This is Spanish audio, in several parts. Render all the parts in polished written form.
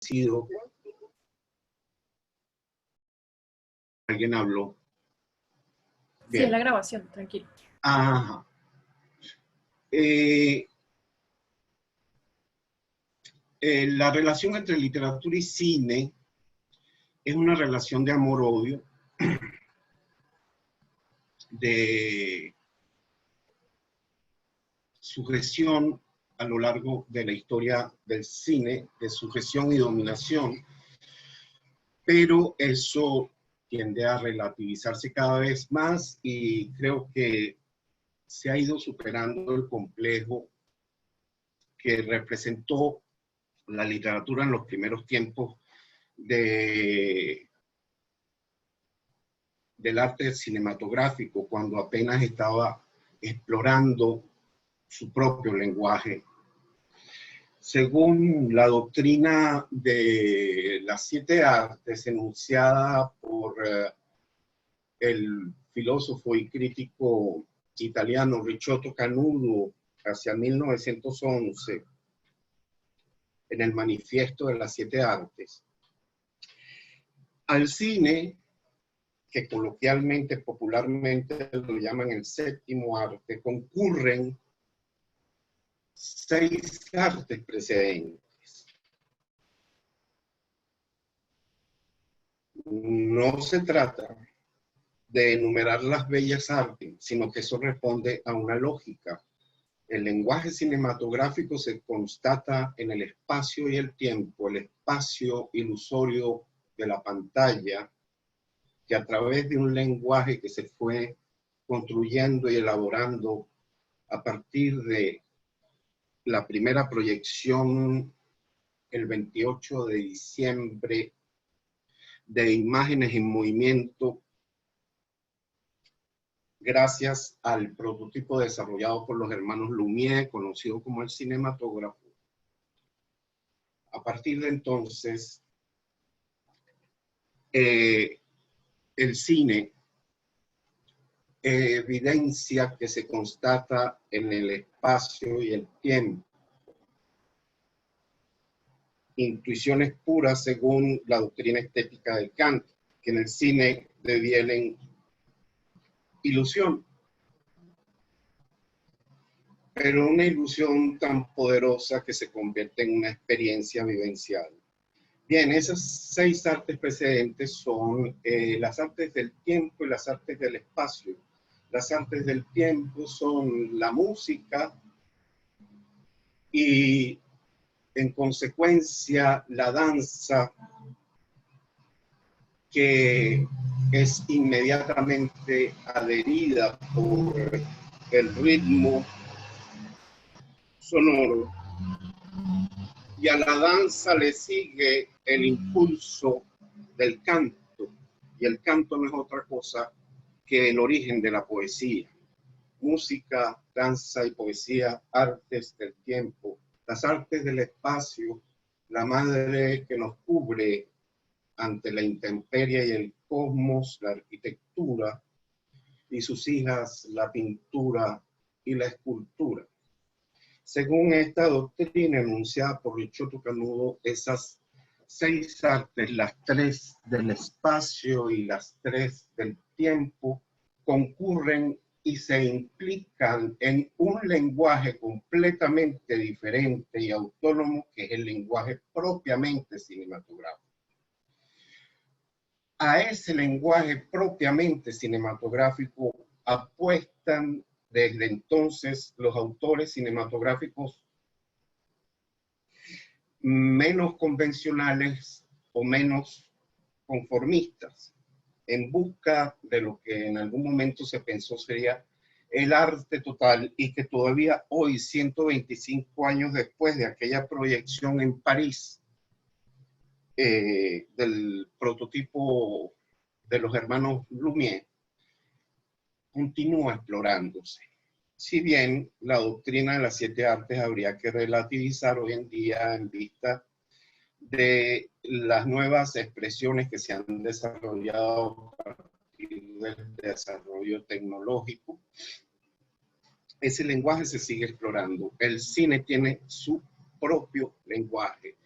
sido... ¿Alguien habló? Bien. Sí, es la grabación, tranquilo. Ajá. La relación entre literatura y cine es una relación de amor-odio, de sujeción a lo largo de la historia del cine, de sujeción y dominación, pero eso tiende a relativizarse cada vez más y creo que se ha ido superando el complejo que representó la literatura en los primeros tiempos del arte cinematográfico, cuando apenas estaba explorando su propio lenguaje. Según la doctrina de las 7 artes enunciada por el filósofo y crítico italiano Ricciotto Canudo hacia 1911, en el manifiesto de las 7 artes, al cine, que coloquialmente, popularmente lo llaman el 7º arte, concurren 6 artes precedentes. No se trata de enumerar las bellas artes, sino que eso responde a una lógica. El lenguaje cinematográfico se constata en el espacio y el tiempo, el espacio ilusorio de la pantalla, que a través de un lenguaje que se fue construyendo y elaborando a partir de la primera proyección el 28 de diciembre de Imágenes en Movimiento, gracias al prototipo desarrollado por los hermanos Lumière, conocido como el cinematógrafo. A partir de entonces, el cine evidencia que se constata en el espacio y el tiempo. Intuiciones puras según la doctrina estética del Kant, que en el cine devienen ilusión, pero una ilusión tan poderosa que se convierte en una experiencia vivencial. Bien, esas 6 artes precedentes son las artes del tiempo y las artes del espacio. Las artes del tiempo son la música y, en consecuencia, la danza, que es inmediatamente adherida por el ritmo sonoro. Y a la danza le sigue el impulso del canto. Y el canto no es otra cosa que el origen de la poesía. Música, danza y poesía, artes del tiempo. Las artes del espacio, la madre que nos cubre ante la intemperie y el cosmos, la arquitectura, y sus hijas, la pintura y la escultura. Según esta doctrina enunciada por Ricciotto Canudo, esas 6 artes, las 3 del espacio y las 3 del tiempo, concurren y se implican en un lenguaje completamente diferente y autónomo, que es el lenguaje propiamente cinematográfico. A ese lenguaje propiamente cinematográfico apuestan desde entonces los autores cinematográficos menos convencionales o menos conformistas, en busca de lo que en algún momento se pensó sería el arte total, y que todavía hoy, 125 años después de aquella proyección en París, del prototipo de los hermanos Lumière, continúa explorándose. Si bien la doctrina de las 7 artes habría que relativizar hoy en día en vista de las nuevas expresiones que se han desarrollado a partir del desarrollo tecnológico, ese lenguaje se sigue explorando. El cine tiene su propio lenguaje.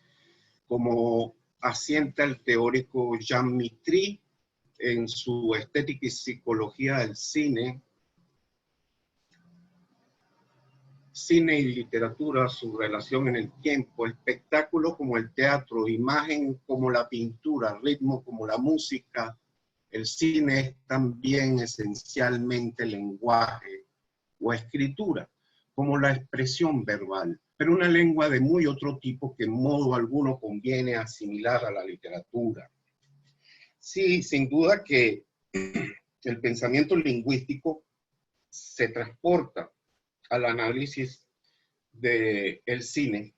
como asienta el teórico Jean Mitry en su Estética y Psicología del Cine, cine y literatura, su relación en el tiempo, espectáculo como el teatro, imagen como la pintura, ritmo como la música. El cine es también esencialmente lenguaje o escritura, como la expresión verbal, pero una lengua de muy otro tipo que en modo alguno conviene asimilar a la literatura. Sí, sin duda que el pensamiento lingüístico se transporta al análisis del cine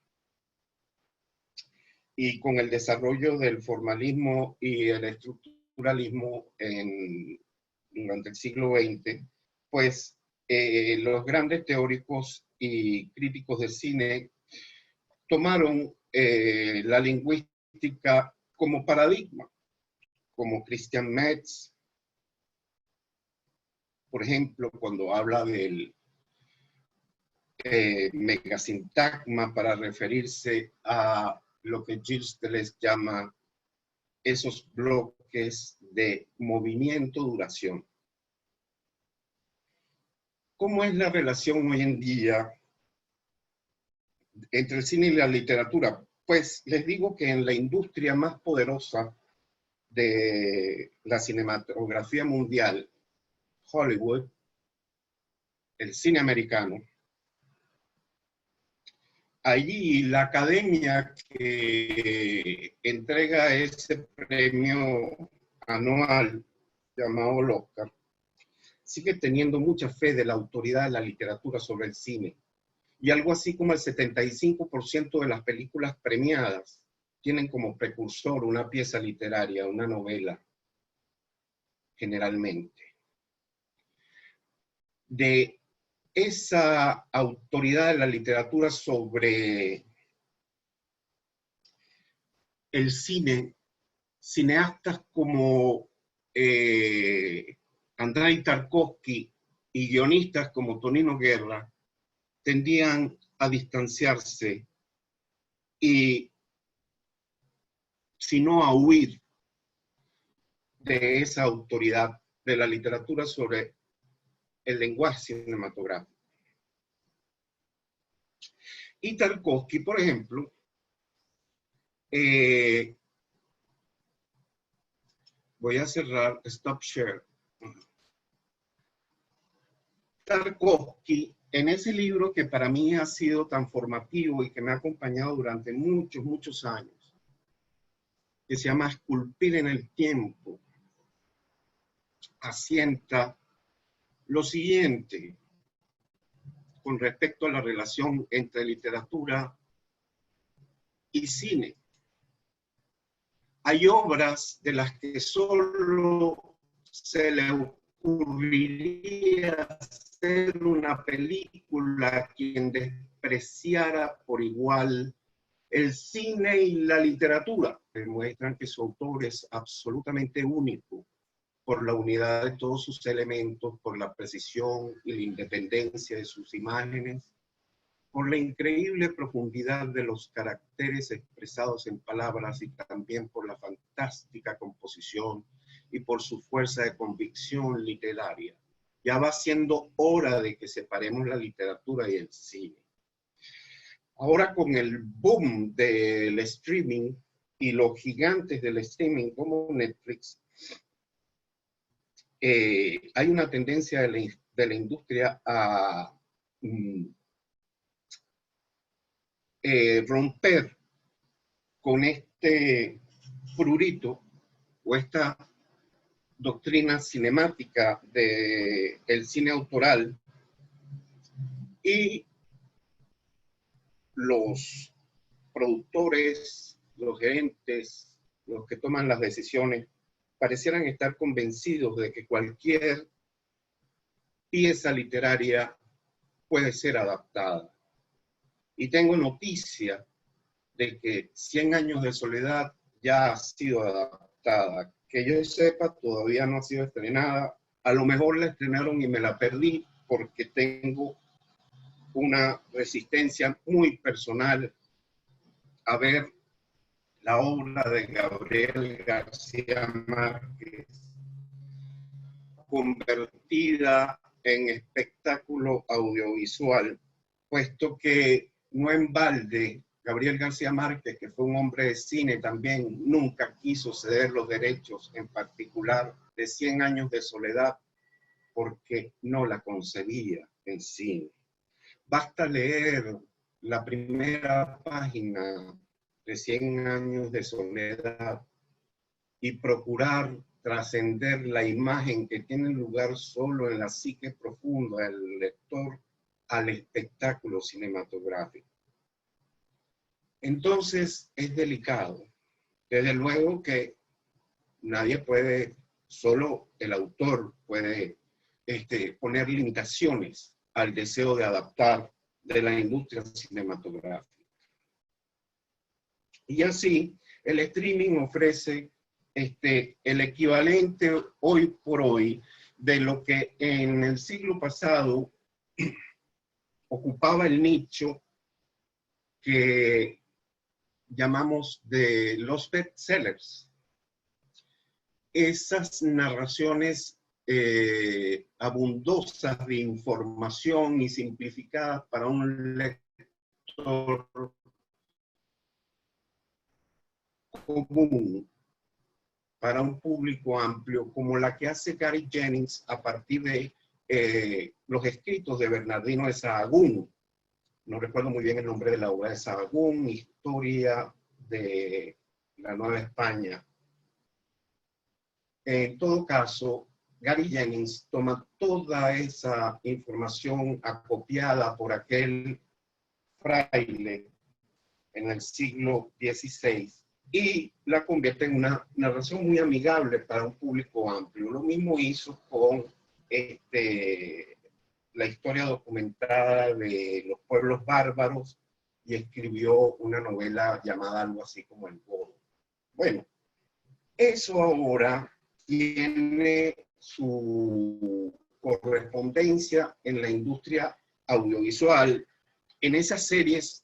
y con el desarrollo del formalismo y el estructuralismo durante el siglo XX, pues los grandes teóricos y críticos de cine tomaron la lingüística como paradigma, como Christian Metz, por ejemplo, cuando habla del megasintagma para referirse a lo que Gilles Deleuze llama esos bloques de movimiento-duración. ¿Cómo es la relación hoy en día entre el cine y la literatura? Pues les digo que en la industria más poderosa de la cinematografía mundial, Hollywood, el cine americano, allí la academia que entrega ese premio anual llamado el Oscar, sigue teniendo mucha fe de la autoridad de la literatura sobre el cine. Y algo así como el 75% de las películas premiadas tienen como precursor una pieza literaria, una novela, generalmente. De esa autoridad de la literatura sobre el cine, cineastas como Andrei Tarkovsky y guionistas como Tonino Guerra tendían a distanciarse y, si no a huir de esa autoridad de la literatura sobre el lenguaje cinematográfico. Y Tarkovsky, por ejemplo, voy a cerrar Stop Share. Tarkovsky, en ese libro que para mí ha sido tan formativo y que me ha acompañado durante muchos, muchos años, que se llama Esculpir en el Tiempo, asienta lo siguiente con respecto a la relación entre literatura y cine. Hay obras de las que solo se le ocurriría hacer una película a quien despreciara por igual el cine y la literatura. Demuestran que su autor es absolutamente único por la unidad de todos sus elementos, por la precisión y la independencia de sus imágenes, por la increíble profundidad de los caracteres expresados en palabras y también por la fantástica composición y por su fuerza de convicción literaria. Ya va siendo hora de que separemos la literatura y el cine. Ahora con el boom del streaming y los gigantes del streaming como Netflix, hay una tendencia de la industria a romper con este prurito o esta doctrina cinemática del cine autoral, y los productores, los gerentes, los que toman las decisiones, parecieran estar convencidos de que cualquier pieza literaria puede ser adaptada. Y tengo noticia de que 100 años de soledad ya ha sido adaptada. Que yo sepa, todavía no ha sido estrenada. A lo mejor la estrenaron y me la perdí porque tengo una resistencia muy personal a ver la obra de Gabriel García Márquez, convertida en espectáculo audiovisual, puesto que no en balde Gabriel García Márquez, que fue un hombre de cine también, nunca quiso ceder los derechos, en particular de 100 años de soledad, porque no la concebía en cine. Basta leer la primera página de 100 años de soledad y procurar trascender la imagen que tiene lugar solo en la psique profunda del lector al espectáculo cinematográfico. Entonces es delicado. Desde luego que nadie puede, solo el autor puede poner limitaciones al deseo de adaptar de la industria cinematográfica. Y así, el streaming ofrece el equivalente hoy por hoy de lo que en el siglo pasado ocupaba el nicho que llamamos de los bestsellers. Esas narraciones abundosas de información y simplificadas para un lector común, para un público amplio, como la que hace Gary Jennings a partir de los escritos de Bernardino de Sahagún. No recuerdo muy bien el nombre de la obra de Sahagún, Historia de la Nueva España. En todo caso, Gary Jennings toma toda esa información acopiada por aquel fraile en el siglo XVI y la convierte en una narración muy amigable para un público amplio. Lo mismo hizo con la historia documentada de los pueblos bárbaros y escribió una novela llamada algo así como El Godo. Bueno, eso ahora tiene su correspondencia en la industria audiovisual, en esas series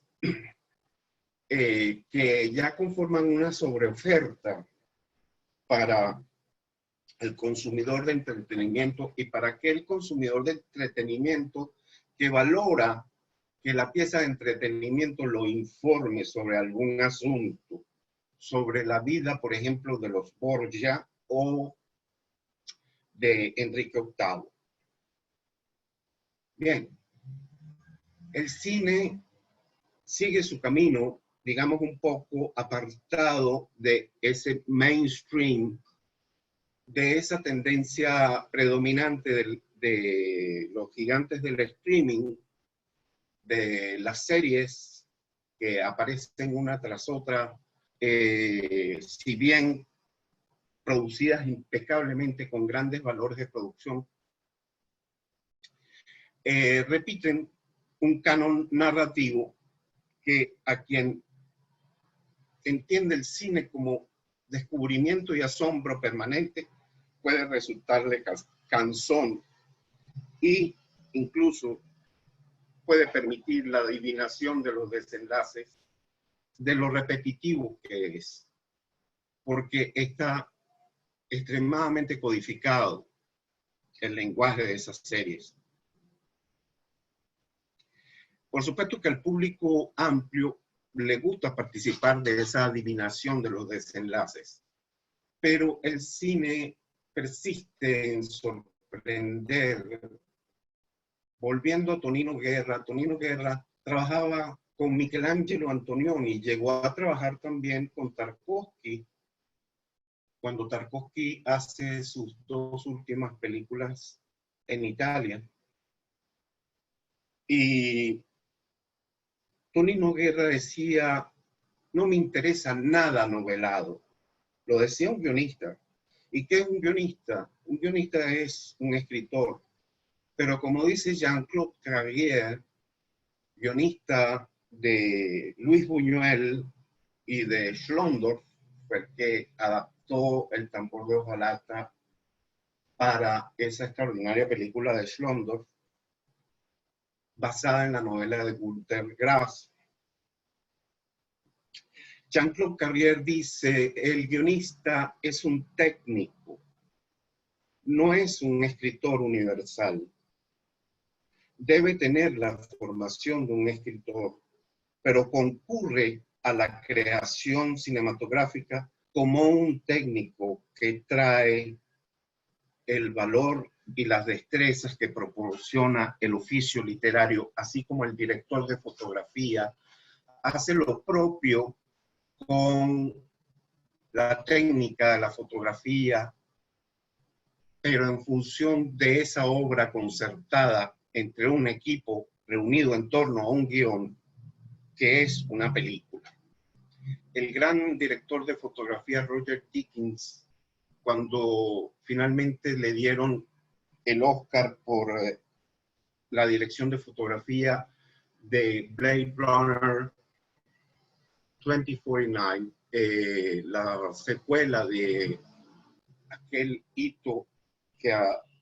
que ya conforman una sobreoferta para el consumidor de entretenimiento y para aquel consumidor de entretenimiento que valora que la pieza de entretenimiento lo informe sobre algún asunto, sobre la vida, por ejemplo, de los Borgia o de Enrique VIII. Bien, el cine sigue su camino, digamos, un poco apartado de ese mainstream, de esa tendencia predominante de los gigantes del streaming, de las series que aparecen una tras otra, si bien producidas impecablemente con grandes valores de producción, repiten un canon narrativo que a quien entiende el cine como descubrimiento y asombro permanente puede resultarle cansón y incluso puede permitir la adivinación de los desenlaces de lo repetitivo que es, porque está extremadamente codificado el lenguaje de esas series. Por supuesto que al público amplio le gusta participar de esa adivinación de los desenlaces, pero el cine persiste en sorprender. Volviendo a Tonino Guerra trabajaba con Michelangelo Antonioni, llegó a trabajar también con Tarkovsky, cuando Tarkovsky hace sus dos últimas películas en Italia. Y Tonino Guerra decía, no me interesa nada novelado. Lo decía un guionista. ¿Y qué es un guionista? Un guionista es un escritor. Pero como dice Jean-Claude Carrière, guionista de Luis Buñuel y de Schlöndorff, fue el que adaptó El tambor de hojalata para esa extraordinaria película de Schlöndorff, basada en la novela de Günter Grass. Jean-Claude Carrière dice, el guionista es un técnico, no es un escritor universal. Debe tener la formación de un escritor, pero concurre a la creación cinematográfica como un técnico que trae el valor y las destrezas que proporciona el oficio literario, así como el director de fotografía hace lo propio con la técnica de la fotografía, pero en función de esa obra concertada entre un equipo reunido en torno a un guión que es una película. El gran director de fotografía Roger Deakins, cuando finalmente le dieron el Oscar por la dirección de fotografía de Blade Runner 2049, la secuela de aquel hito que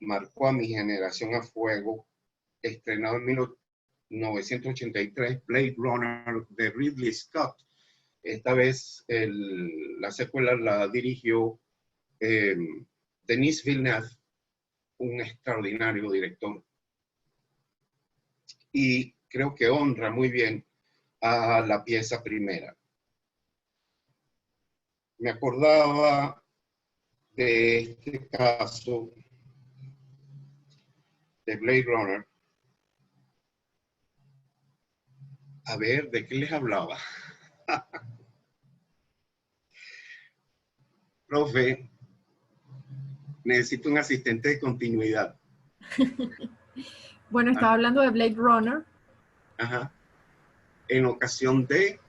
marcó a mi generación a fuego, estrenado en 1983, Blade Runner de Ridley Scott. Esta vez la secuela la dirigió Denis Villeneuve, un extraordinario director. Y creo que honra muy bien a la pieza primera. Me acordaba de este caso de Blade Runner. A ver, ¿de qué les hablaba? Profe, necesito un asistente de continuidad. Bueno, estaba hablando de Blade Runner. Ajá. En ocasión de...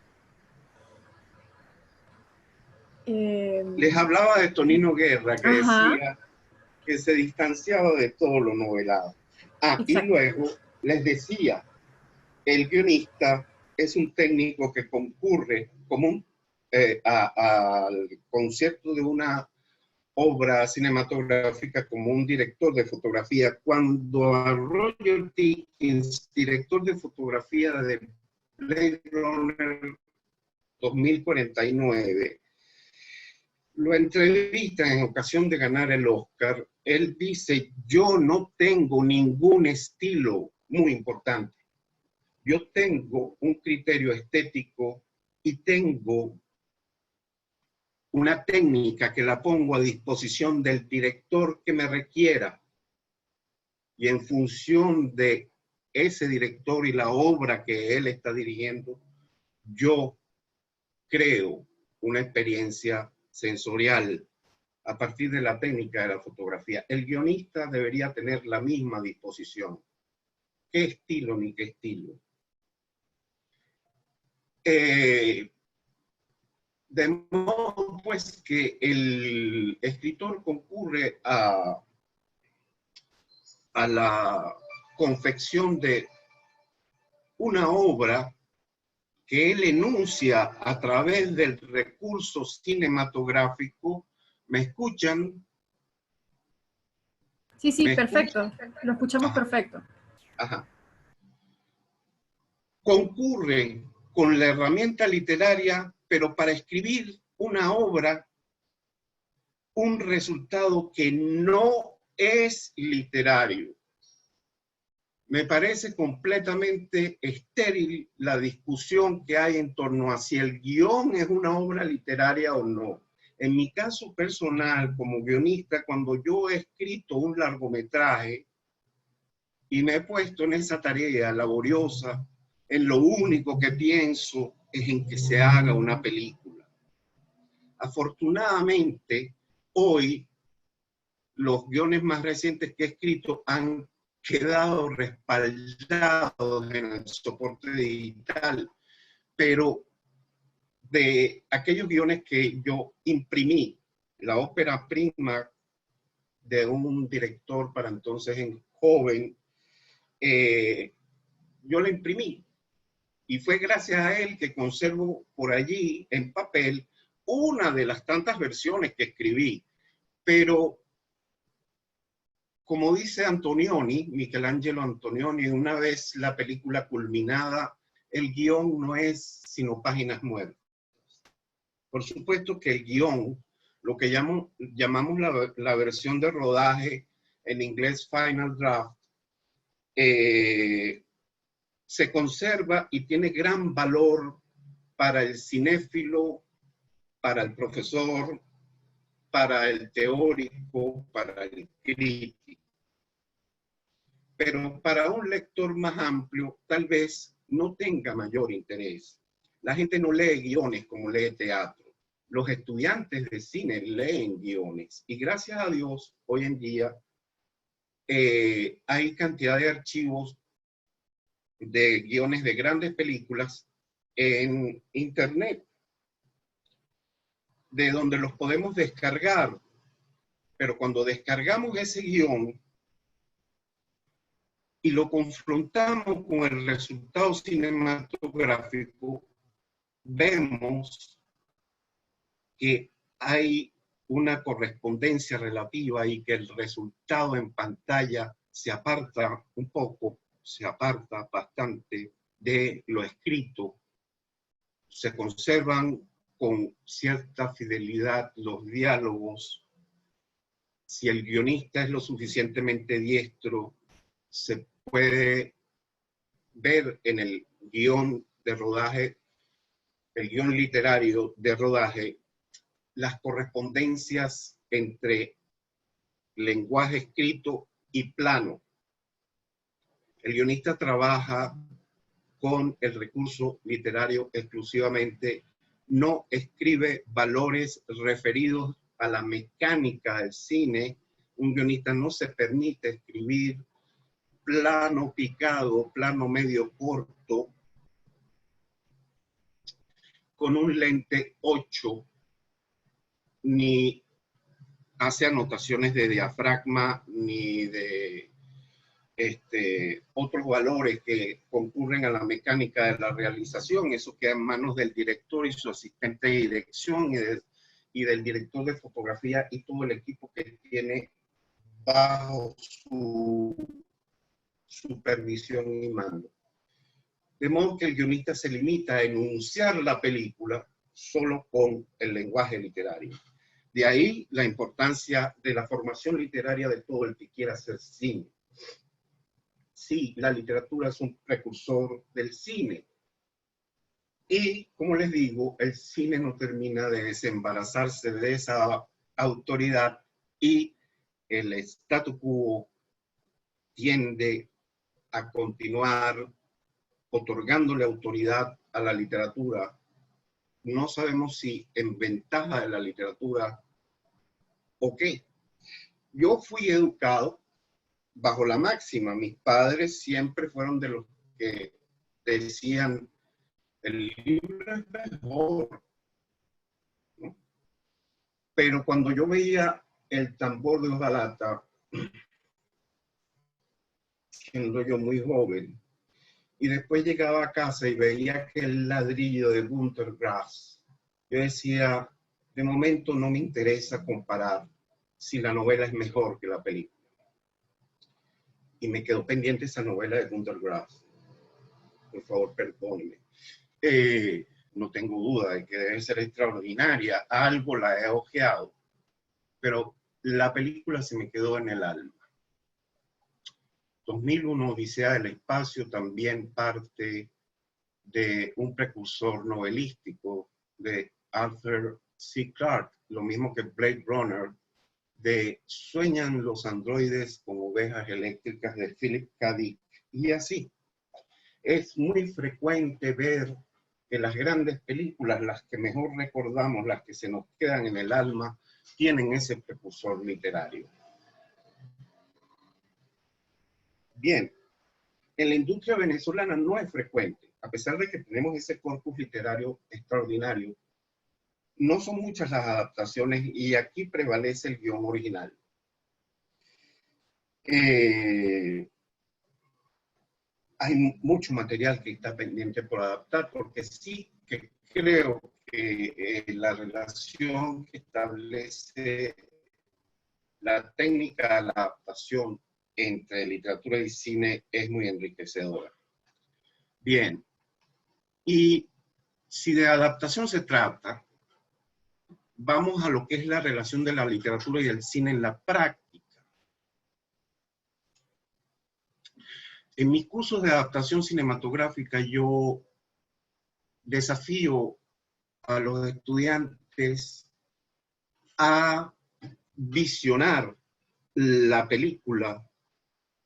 Les hablaba de Tonino Guerra, que decía que se distanciaba de todo lo novelado. Y luego les decía, el guionista es un técnico que concurre como al concepto de una obra cinematográfica como un director de fotografía. Cuando a Roger Deakins, director de fotografía de Blade Runner 2049, lo entrevistan en ocasión de ganar el Oscar, él dice, yo no tengo ningún estilo muy importante. Yo tengo un criterio estético y tengo una técnica que la pongo a disposición del director que me requiera. Y en función de ese director y la obra que él está dirigiendo, yo creo una experiencia sensorial a partir de la técnica de la fotografía. El guionista debería tener la misma disposición. ¿Qué estilo ni qué estilo? De modo pues que el escritor concurre a la confección de una obra que él enuncia a través del recurso cinematográfico. ¿Me escuchan? Sí, perfecto. Lo escuchamos perfecto. Ajá. Concurren con la herramienta literaria, pero para escribir una obra, un resultado que no es literario. Me parece completamente estéril la discusión que hay en torno a si el guión es una obra literaria o no. En mi caso personal, como guionista, cuando yo he escrito un largometraje y me he puesto en esa tarea laboriosa, en lo único que pienso es en que se haga una película. Afortunadamente, hoy los guiones más recientes que he escrito han quedado respaldados en el soporte digital, pero de aquellos guiones que yo imprimí, la ópera prima de un director para entonces joven, yo la imprimí y fue gracias a él que conservo por allí en papel una de las tantas versiones que escribí, pero como dice Antonioni, Michelangelo Antonioni, una vez la película culminada, el guión no es sino páginas muertas. Por supuesto que el guión, lo que llamamos la versión de rodaje, en inglés Final Draft, se conserva y tiene gran valor para el cinéfilo, para el profesor, para el teórico, para el crítico. Pero para un lector más amplio, tal vez no tenga mayor interés. La gente no lee guiones como lee teatro. Los estudiantes de cine leen guiones. Y gracias a Dios, hoy en día hay cantidad de archivos de guiones de grandes películas en internet, de donde los podemos descargar. Pero cuando descargamos ese guión y lo confrontamos con el resultado cinematográfico, vemos que hay una correspondencia relativa y que el resultado en pantalla se aparta un poco, se aparta bastante de lo escrito. Se conservan con cierta fidelidad los diálogos. Si el guionista es lo suficientemente diestro, se puede ver en el guión de rodaje, el guión literario de rodaje, las correspondencias entre lenguaje escrito y plano. El guionista trabaja con el recurso literario exclusivamente, no escribe valores referidos a la mecánica del cine. Un guionista no se permite escribir plano picado, plano medio corto, con un lente 8, ni hace anotaciones de diafragma, ni de otros valores que concurren a la mecánica de la realización. Eso queda en manos del director y su asistente de dirección y del director de fotografía y todo el equipo que tiene bajo su supervisión y mando. De modo que el guionista se limita a enunciar la película solo con el lenguaje literario. De ahí la importancia de la formación literaria de todo el que quiera hacer cine. Sí, la literatura es un precursor del cine. Y, como les digo, el cine no termina de desembarazarse de esa autoridad y el statu quo tiende a continuar otorgándole autoridad a la literatura. No sabemos si en ventaja de la literatura o qué. Yo fui educado bajo la máxima. Mis padres siempre fueron de los que decían, el libro es mejor, ¿no? Pero cuando yo veía El tambor de hojalata, siendo yo muy joven, y después llegaba a casa y veía aquel ladrillo de Günter Grass, yo decía, de momento no me interesa comparar si la novela es mejor que la película. Y me quedó pendiente esa novela de Günter Grass. Por favor, perdóneme. No tengo duda de que debe ser extraordinaria. Algo la he ojeado, pero la película se me quedó en el alma. 2001, Odisea del Espacio, también parte de un precursor novelístico de Arthur C. Clarke, lo mismo que Blade Runner, de Sueñan los androides como ovejas eléctricas de Philip K. Dick, y así. Es muy frecuente ver que las grandes películas, las que mejor recordamos, las que se nos quedan en el alma, tienen ese precursor literario. Bien, en la industria venezolana no es frecuente, a pesar de que tenemos ese corpus literario extraordinario, no son muchas las adaptaciones y aquí prevalece el guión original. Hay mucho material que está pendiente por adaptar, porque sí que creo que la relación que establece la técnica de la adaptación entre literatura y cine es muy enriquecedora. Bien, y si de adaptación se trata, vamos a lo que es la relación de la literatura y el cine en la práctica. En mis cursos de adaptación cinematográfica yo desafío a los estudiantes a visionar la película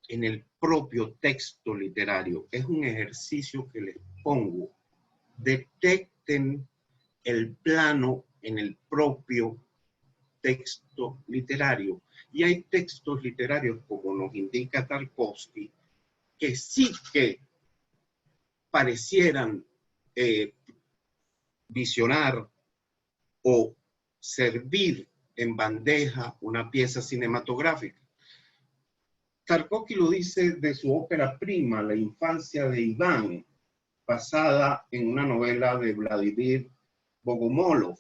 en el propio texto literario. Es un ejercicio que les pongo. Detecten el plano en el propio texto literario. Y hay textos literarios, como nos indica Tarkovsky, que sí que parecieran visionar o servir en bandeja una pieza cinematográfica. Tarkovsky lo dice de su ópera prima, La infancia de Iván, basada en una novela de Vladimir Bogomolov.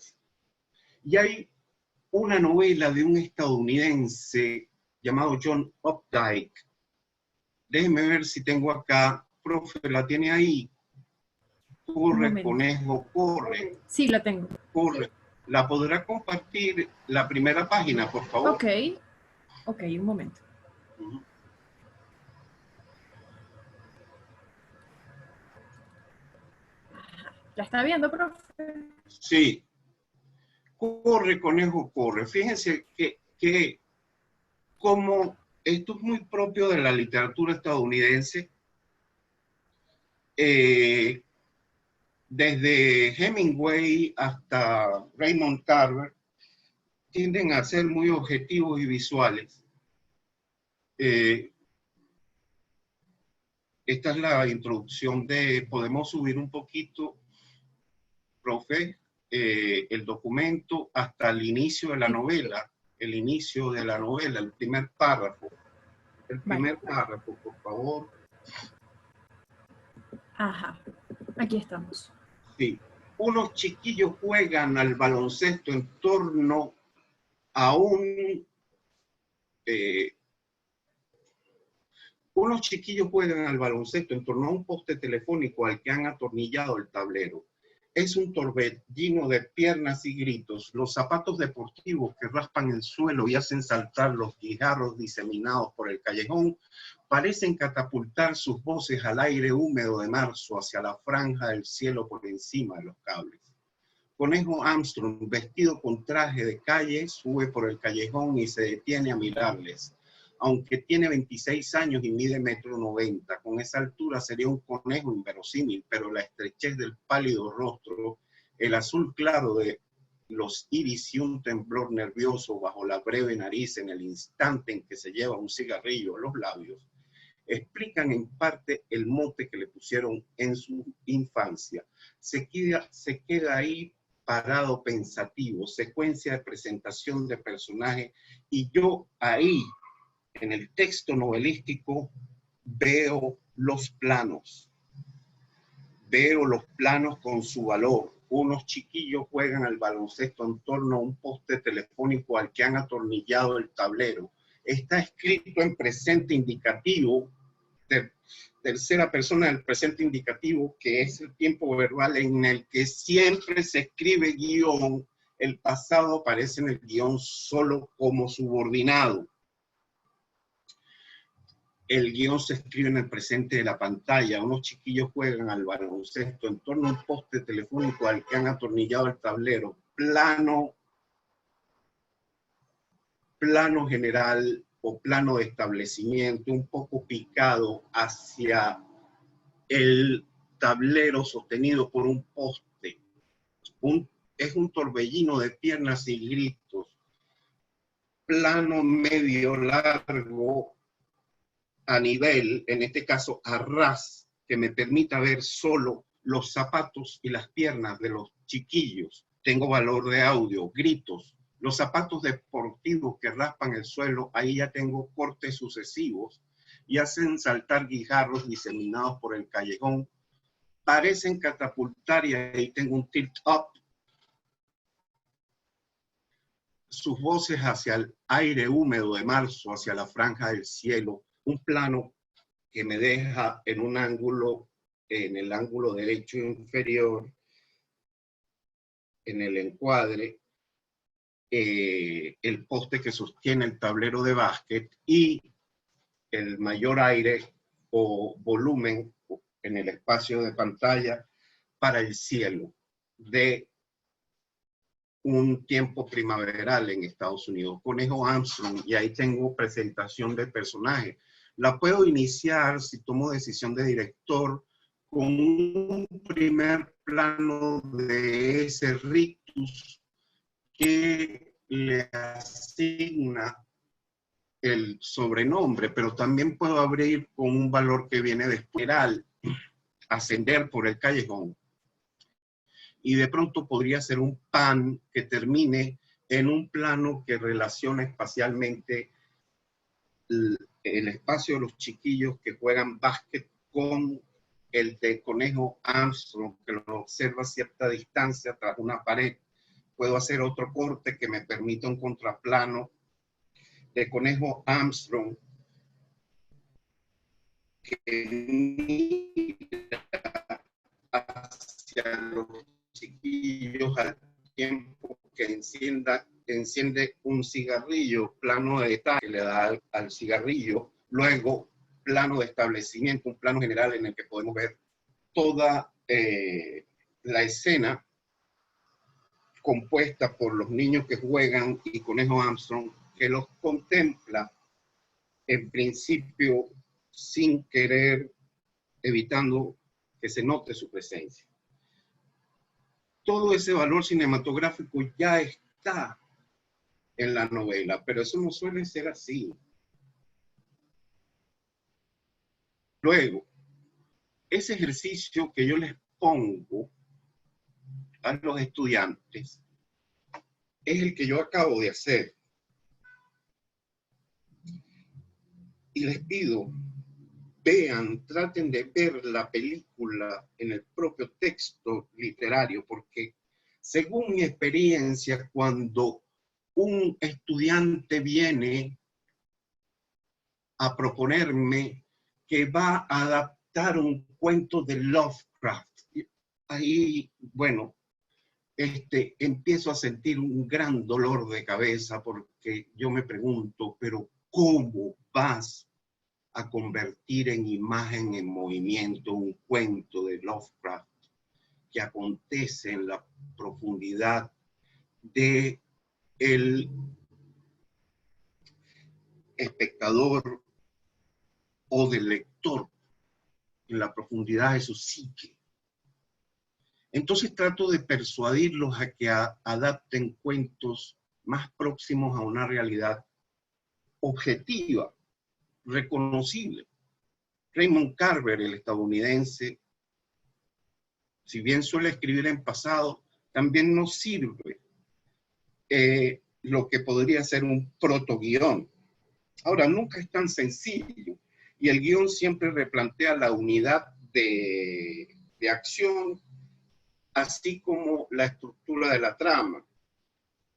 Y hay una novela de un estadounidense llamado John Updike. Déjenme ver si tengo acá, profe, ¿la tiene ahí? Corre, conejo, corre. Sí, la tengo. Corre. ¿La podrá compartir la primera página, por favor? Ok, un momento. ¿La está viendo, profe? Sí. Corre, conejo, corre. Fíjense que como esto es muy propio de la literatura estadounidense, desde Hemingway hasta Raymond Carver, tienden a ser muy objetivos y visuales. Esta es la introducción de, podemos subir un poquito, profe, el documento hasta el inicio de la novela, el primer párrafo. El primer párrafo, por favor. Ajá, aquí estamos. Sí. Unos chiquillos juegan al baloncesto en torno a unos chiquillos juegan al baloncesto en torno a un poste telefónico al que han atornillado el tablero. Es un torbellino de piernas y gritos, los zapatos deportivos que raspan el suelo y hacen saltar los guijarros diseminados por el callejón, parecen catapultar sus voces al aire húmedo de marzo hacia la franja del cielo por encima de los cables. Conejo Armstrong, vestido con traje de calle, sube por el callejón y se detiene a mirarles. Aunque tiene 26 años y mide 1,90 m, con esa altura sería un conejo inverosímil, pero la estrechez del pálido rostro, el azul claro de los iris y un temblor nervioso bajo la breve nariz en el instante en que se lleva un cigarrillo a los labios, explican en parte el mote que le pusieron en su infancia. Se queda ahí parado pensativo, secuencia de presentación de personaje, y yo ahí, en el texto novelístico, veo los planos con su valor. Unos chiquillos juegan al baloncesto en torno a un poste telefónico al que han atornillado el tablero. Está escrito en presente indicativo, tercera persona del presente indicativo, que es el tiempo verbal en el que siempre se escribe guión. El pasado aparece en el guión solo como subordinado. El guión se escribe en el presente de la pantalla. Unos chiquillos juegan al baloncesto en torno a un poste telefónico al que han atornillado el tablero. Plano general o plano de establecimiento, un poco picado hacia el tablero sostenido por un poste. Es un torbellino de piernas y gritos. Plano medio largo a nivel, en este caso a ras, que me permita ver solo los zapatos y las piernas de los chiquillos. Tengo valor de audio, gritos. Los zapatos deportivos que raspan el suelo, ahí ya tengo cortes sucesivos y hacen saltar guijarros diseminados por el callejón. Parecen catapultar, y ahí tengo un tilt up, sus voces hacia el aire húmedo de marzo, hacia la franja del cielo, un plano que me deja en un ángulo, en el ángulo derecho inferior, en el encuadre, el poste que sostiene el tablero de básquet y el mayor aire o volumen en el espacio de pantalla para el cielo de un tiempo primaveral en Estados Unidos. Conejo Armstrong, y ahí tengo presentación de personaje. La puedo iniciar, si tomo decisión de director, con un primer plano de ese rictus que le asigna el sobrenombre, pero también puedo abrir con un valor que viene después, ascender por el callejón. Y de pronto podría ser un pan que termine en un plano que relaciona espacialmente el espacio de los chiquillos que juegan básquet con el de Conejo Armstrong, que lo observa a cierta distancia tras una pared. Puedo hacer otro corte que me permita un contraplano de Conejo Armstrong que mira hacia los chiquillos al tiempo que enciende un cigarrillo, plano de detalle que le da al cigarrillo, luego plano de establecimiento, un plano general en el que podemos ver toda la escena compuesta por los niños que juegan y Conejo Armstrong, que los contempla en principio sin querer, evitando que se note su presencia. Todo ese valor cinematográfico ya está en la novela, pero eso no suele ser así. Luego, ese ejercicio que yo les pongo a los estudiantes es el que yo acabo de hacer. Y les pido, vean, traten de ver la película en el propio texto literario, porque según mi experiencia, cuando un estudiante viene a proponerme que va a adaptar un cuento de Lovecraft, ahí, bueno, empiezo a sentir un gran dolor de cabeza porque yo me pregunto, pero ¿cómo vas a convertir en imagen, en movimiento, un cuento de Lovecraft que acontece en la profundidad de el espectador o del lector, en la profundidad de su psique? Entonces trato de persuadirlos a que adapten cuentos más próximos a una realidad objetiva, reconocible. Raymond Carver, el estadounidense, si bien suele escribir en pasado, también nos sirve lo que podría ser un protoguión. Ahora, nunca es tan sencillo, y el guión siempre replantea la unidad de acción, así como la estructura de la trama,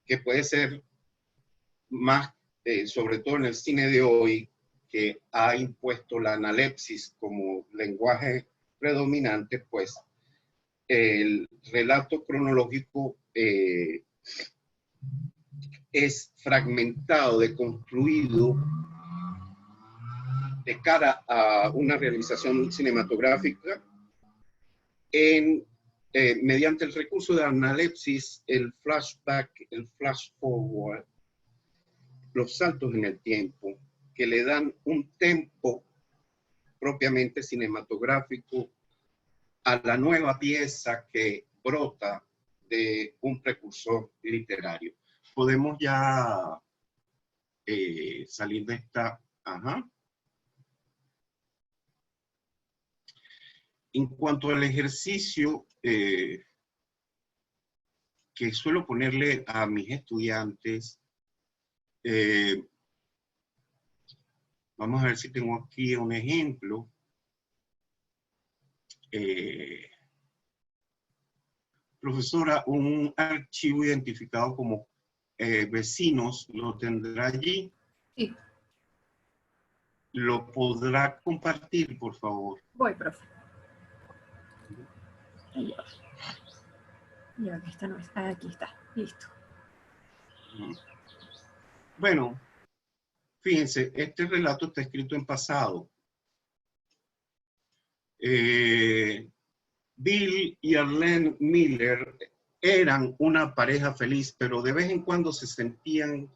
que puede ser más, sobre todo en el cine de hoy, que ha impuesto la analepsis como lenguaje predominante, pues el relato cronológico es fragmentado, deconstruido de cara a una realización cinematográfica mediante el recurso de analepsis, el flashback, el flash forward, los saltos en el tiempo, que le dan un tempo propiamente cinematográfico a la nueva pieza que brota de un precursor literario. Podemos ya salir de esta... Ajá. En cuanto al ejercicio que suelo ponerle a mis estudiantes, vamos a ver si tengo aquí un ejemplo. Profesora, un archivo identificado como vecinos, ¿lo tendrá allí? Sí. ¿Lo podrá compartir, por favor? Voy, profe. Ya, aquí está, no es. Aquí está, listo. Bueno, fíjense, este relato está escrito en pasado. Bill y Arlene Miller eran una pareja feliz, pero de vez en cuando se sentían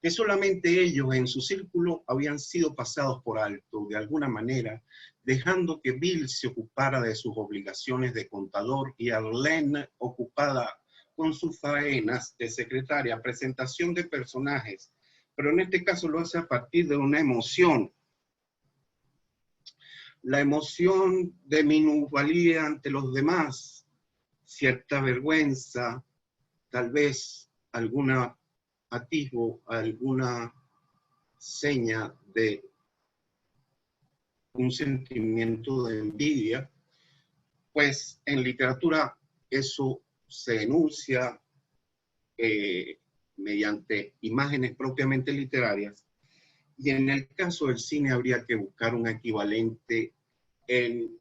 que solamente ellos en su círculo habían sido pasados por alto de alguna manera, dejando que Bill se ocupara de sus obligaciones de contador y Arlene ocupada con sus faenas de secretaria, presentación de personajes, pero en este caso lo hace a partir de una emoción. La emoción de minusvalía ante los demás, cierta vergüenza, tal vez alguna atisbo, alguna seña de un sentimiento de envidia, pues en literatura eso se enuncia mediante imágenes propiamente literarias, y en el caso del cine habría que buscar un equivalente en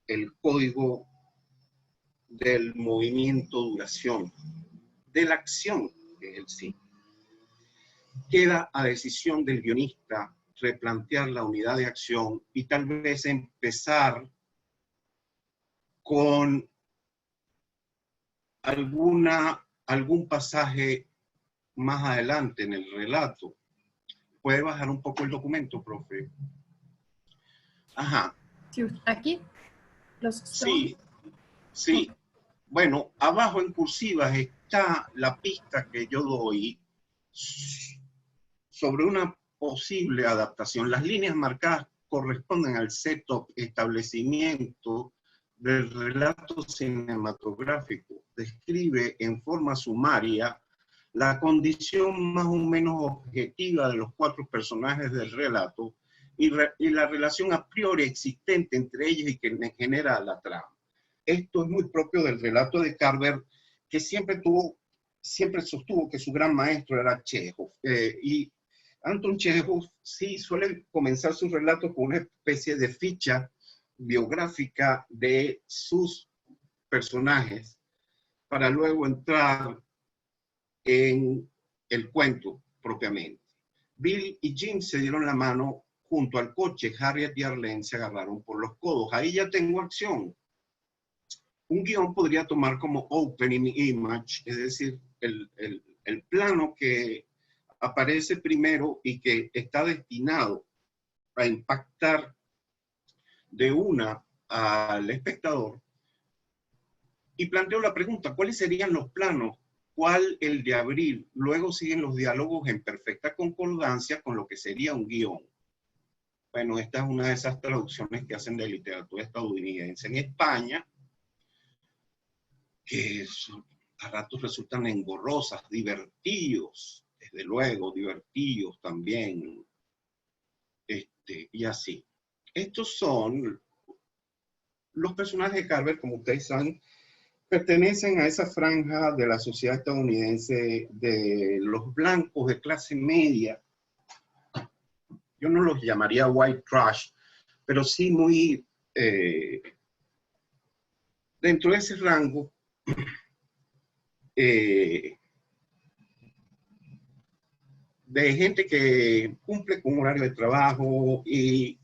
el código del movimiento duración, de la acción que es el cine. Queda a decisión del guionista replantear la unidad de acción y tal vez empezar con algún pasaje más adelante en el relato. ¿Puede bajar un poco el documento, profe? Ajá. Sí, aquí los Sí, sí. Bueno, abajo en cursivas está la pista que yo doy sobre una posible adaptación. Las líneas marcadas corresponden al setup, establecimiento del relato cinematográfico. Describe en forma sumaria la condición más o menos objetiva de los cuatro personajes del relato y la relación a priori existente entre ellos y que genera la trama. Esto es muy propio del relato de Carver, que siempre sostuvo que su gran maestro era Chekhov. Y Anton Chekhov sí suele comenzar su relato con una especie de ficha biográfica de sus personajes para luego entrar en el cuento propiamente. Bill y Jim se dieron la mano junto al coche. Harriet y Arlene se agarraron por los codos. Ahí ya tengo acción. Un guión podría tomar como opening image, es decir, el plano que aparece primero y que está destinado a impactar de una al espectador. Y planteo la pregunta, ¿cuáles serían los planos? ¿Cuál el de abrir? Luego siguen los diálogos en perfecta concordancia con lo que sería un guión. Bueno, esta es una de esas traducciones que hacen de literatura estadounidense en España, que a ratos resultan engorrosas, divertidos, desde luego, divertidos también, y así. Estos son los personajes de Carver, como ustedes saben, pertenecen a esa franja de la sociedad estadounidense de los blancos de clase media. Yo no los llamaría white trash, pero sí muy dentro de ese rango de gente que cumple con un horario de trabajo y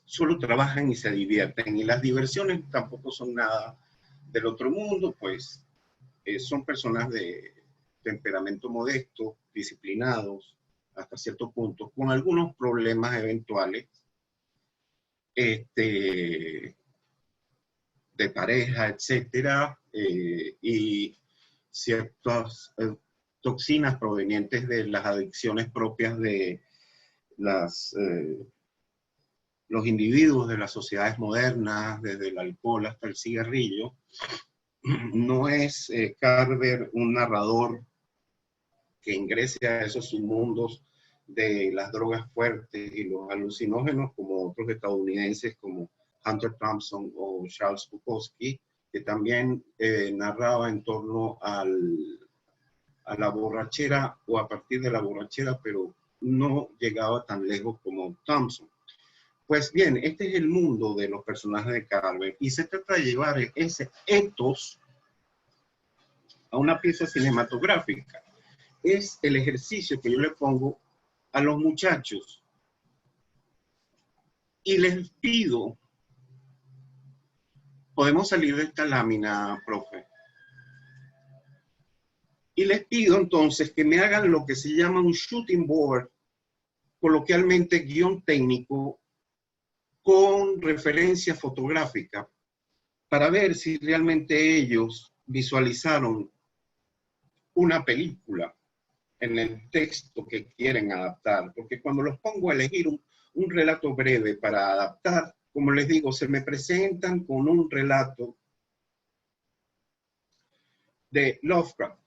solo trabajan y se divierten. Y las diversiones tampoco son nada del otro mundo, pues son personas de temperamento modesto, disciplinados hasta cierto punto, con algunos problemas eventuales de pareja, etcétera, y ciertas toxinas provenientes de las adicciones propias de los individuos de las sociedades modernas, desde el alcohol hasta el cigarrillo. No es Carver un narrador que ingrese a esos submundos de las drogas fuertes y los alucinógenos como otros estadounidenses como Hunter Thompson o Charles Bukowski, que también narraba en torno a la borrachera o a partir de la borrachera, pero no llegaba tan lejos como Thompson. Pues bien, este es el mundo de los personajes de Carver y se trata de llevar ese ethos a una pieza cinematográfica. es el ejercicio que yo le pongo a los muchachos. Y les pido, podemos salir de esta lámina, profe. Y les pido entonces que me hagan lo que se llama un shooting board, coloquialmente guión técnico, con referencia fotográfica, para ver si realmente ellos visualizaron una película en el texto que quieren adaptar. Porque cuando los pongo a elegir un relato breve para adaptar, como les digo, se me presentan con un relato de Lovecraft.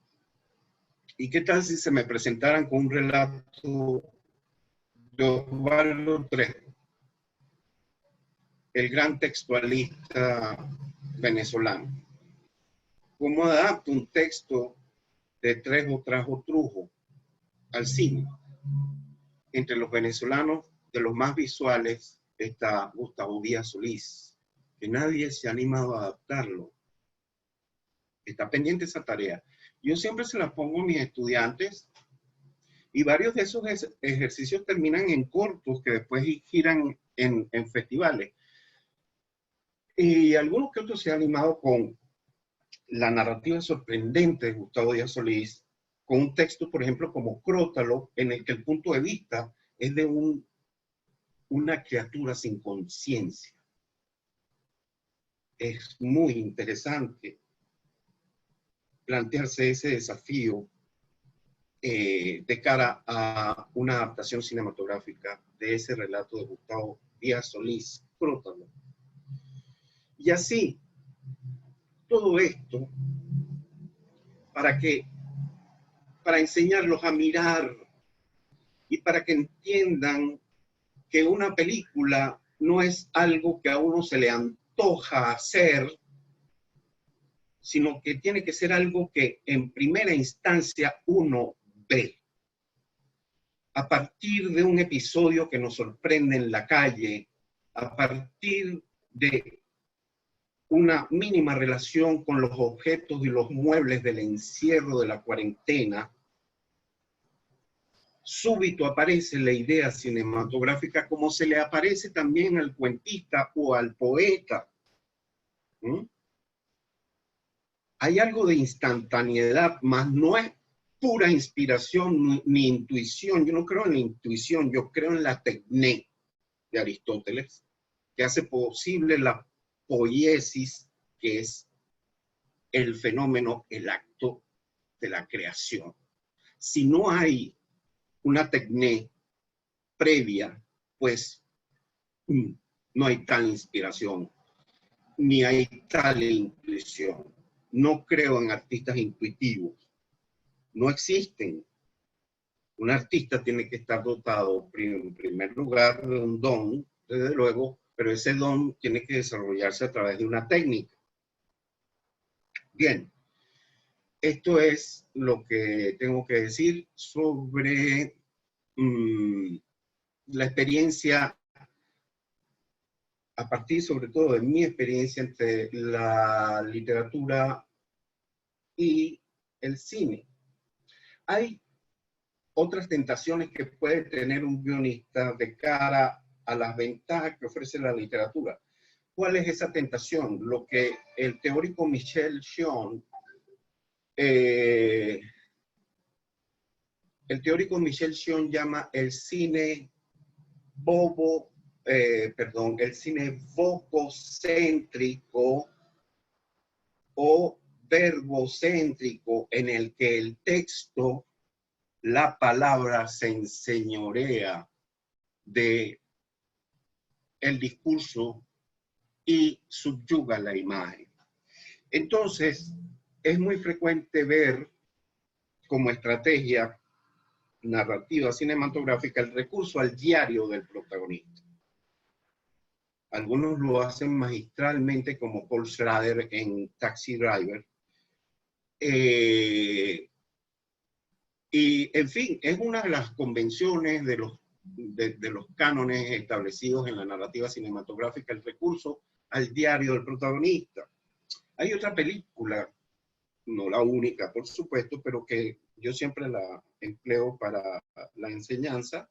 ¿Y qué tal si se me presentaran con un relato de Osvaldo Trejo, el gran textualista venezolano? ¿Cómo adapto un texto de Trejo Trajo Trujo al cine? Entre los venezolanos, de los más visuales, está Gustavo Díaz Solís, que nadie se ha animado a adaptarlo. Está pendiente esa tarea. Yo siempre se la pongo a mis estudiantes y varios de esos ejercicios terminan en cortos que después giran en festivales. Y algunos que otros se han animado con la narrativa sorprendente de Gustavo Díaz Solís, con un texto, por ejemplo, como Crótalo, en el que el punto de vista es de una criatura sin conciencia. Es muy interesante plantearse ese desafío de cara a una adaptación cinematográfica de ese relato de Gustavo Díaz Solís, Crótalo. Y así, todo esto para enseñarlos a mirar y para que entiendan que una película no es algo que a uno se le antoja hacer, sino que tiene que ser algo que en primera instancia uno ve. A partir de un episodio que nos sorprende en la calle, a partir de una mínima relación con los objetos y los muebles del encierro de la cuarentena, súbito aparece la idea cinematográfica como se le aparece también al cuentista o al poeta. Hay algo de instantaneidad, mas no es pura inspiración ni intuición. Yo no creo en la intuición, yo creo en la tecné de Aristóteles, que hace posible la poiesis, que es el fenómeno, el acto de la creación. Si no hay una tecné previa, pues no hay tal inspiración, ni hay tal intuición. No creo en artistas intuitivos. No existen. Un artista tiene que estar dotado, en primer lugar, de un don, desde luego, pero ese don tiene que desarrollarse a través de una técnica. Bien, esto es lo que tengo que decir sobre la experiencia, a partir sobre todo de mi experiencia entre la literatura y el cine. Hay otras tentaciones que puede tener un guionista de cara a las ventajas que ofrece la literatura. ¿Cuál es esa tentación? Lo que el teórico Michel Chion llama el cine bobo, el cine vococéntrico o verbocéntrico, en el que el texto, la palabra se enseñorea de el discurso y subyuga la imagen. Entonces, es muy frecuente ver como estrategia narrativa cinematográfica el recurso al diario del protagonista. Algunos lo hacen magistralmente, como Paul Schrader en Taxi Driver. Y, en fin, es una de las convenciones de los cánones establecidos en la narrativa cinematográfica, el recurso al diario del protagonista. Hay otra película, no la única, por supuesto, pero que yo siempre la empleo para la enseñanza,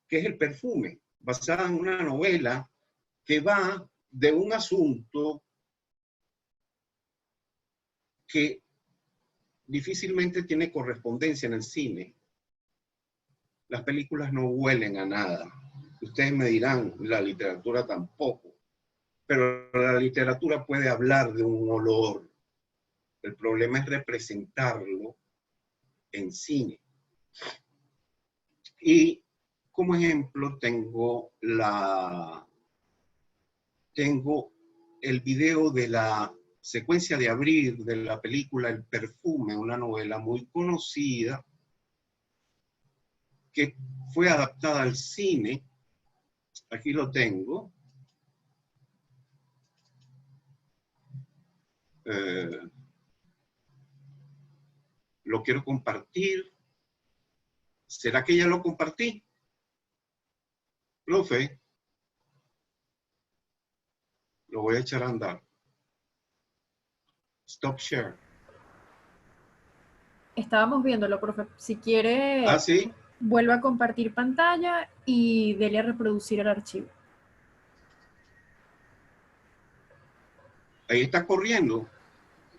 que es el perfume, basada en una novela que va de un asunto que difícilmente tiene correspondencia en el cine. Las películas no huelen a nada. Ustedes me dirán, la literatura tampoco. Pero la literatura puede hablar de un olor. El problema es representarlo en cine. Y como ejemplo tengo el video de la secuencia de abrir de la película El perfume, una novela muy conocida que fue adaptada al cine. Aquí lo tengo. Lo quiero compartir. ¿Será que ya lo compartí? Profe, lo voy a echar a andar. Stop share. Estábamos viéndolo, profe. Si quiere, Ah, sí. vuelva a compartir pantalla y dele a reproducir el archivo. Ahí está corriendo.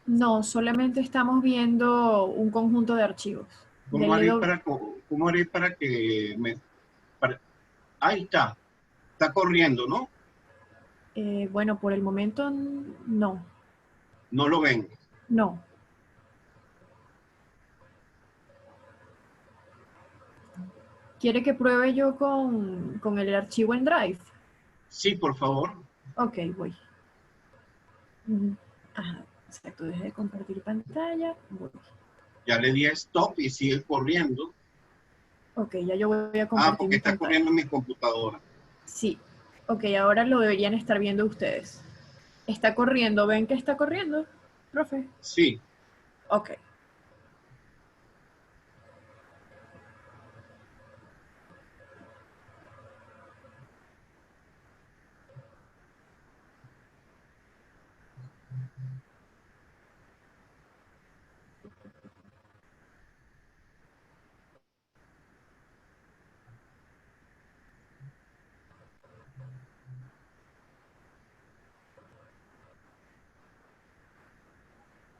No, solamente estamos viendo un conjunto de archivos. ¿Cómo Dele haré doble. para que me... Ahí está. Está corriendo, ¿no? Bueno, por el momento no. No lo ven. No. ¿Quiere que pruebe yo con el archivo en Drive? Sí, por favor. Ok, voy. Ajá, exacto. Deje de compartir pantalla. Voy. Ya le di a stop y sigue corriendo. Ok, ya yo voy a Ah, compartir porque mi está pantalla. corriendo en mi computadora. Sí. Ok, ahora lo deberían estar viendo ustedes. Está corriendo. ¿Ven que está corriendo, profe? Sí. Ok.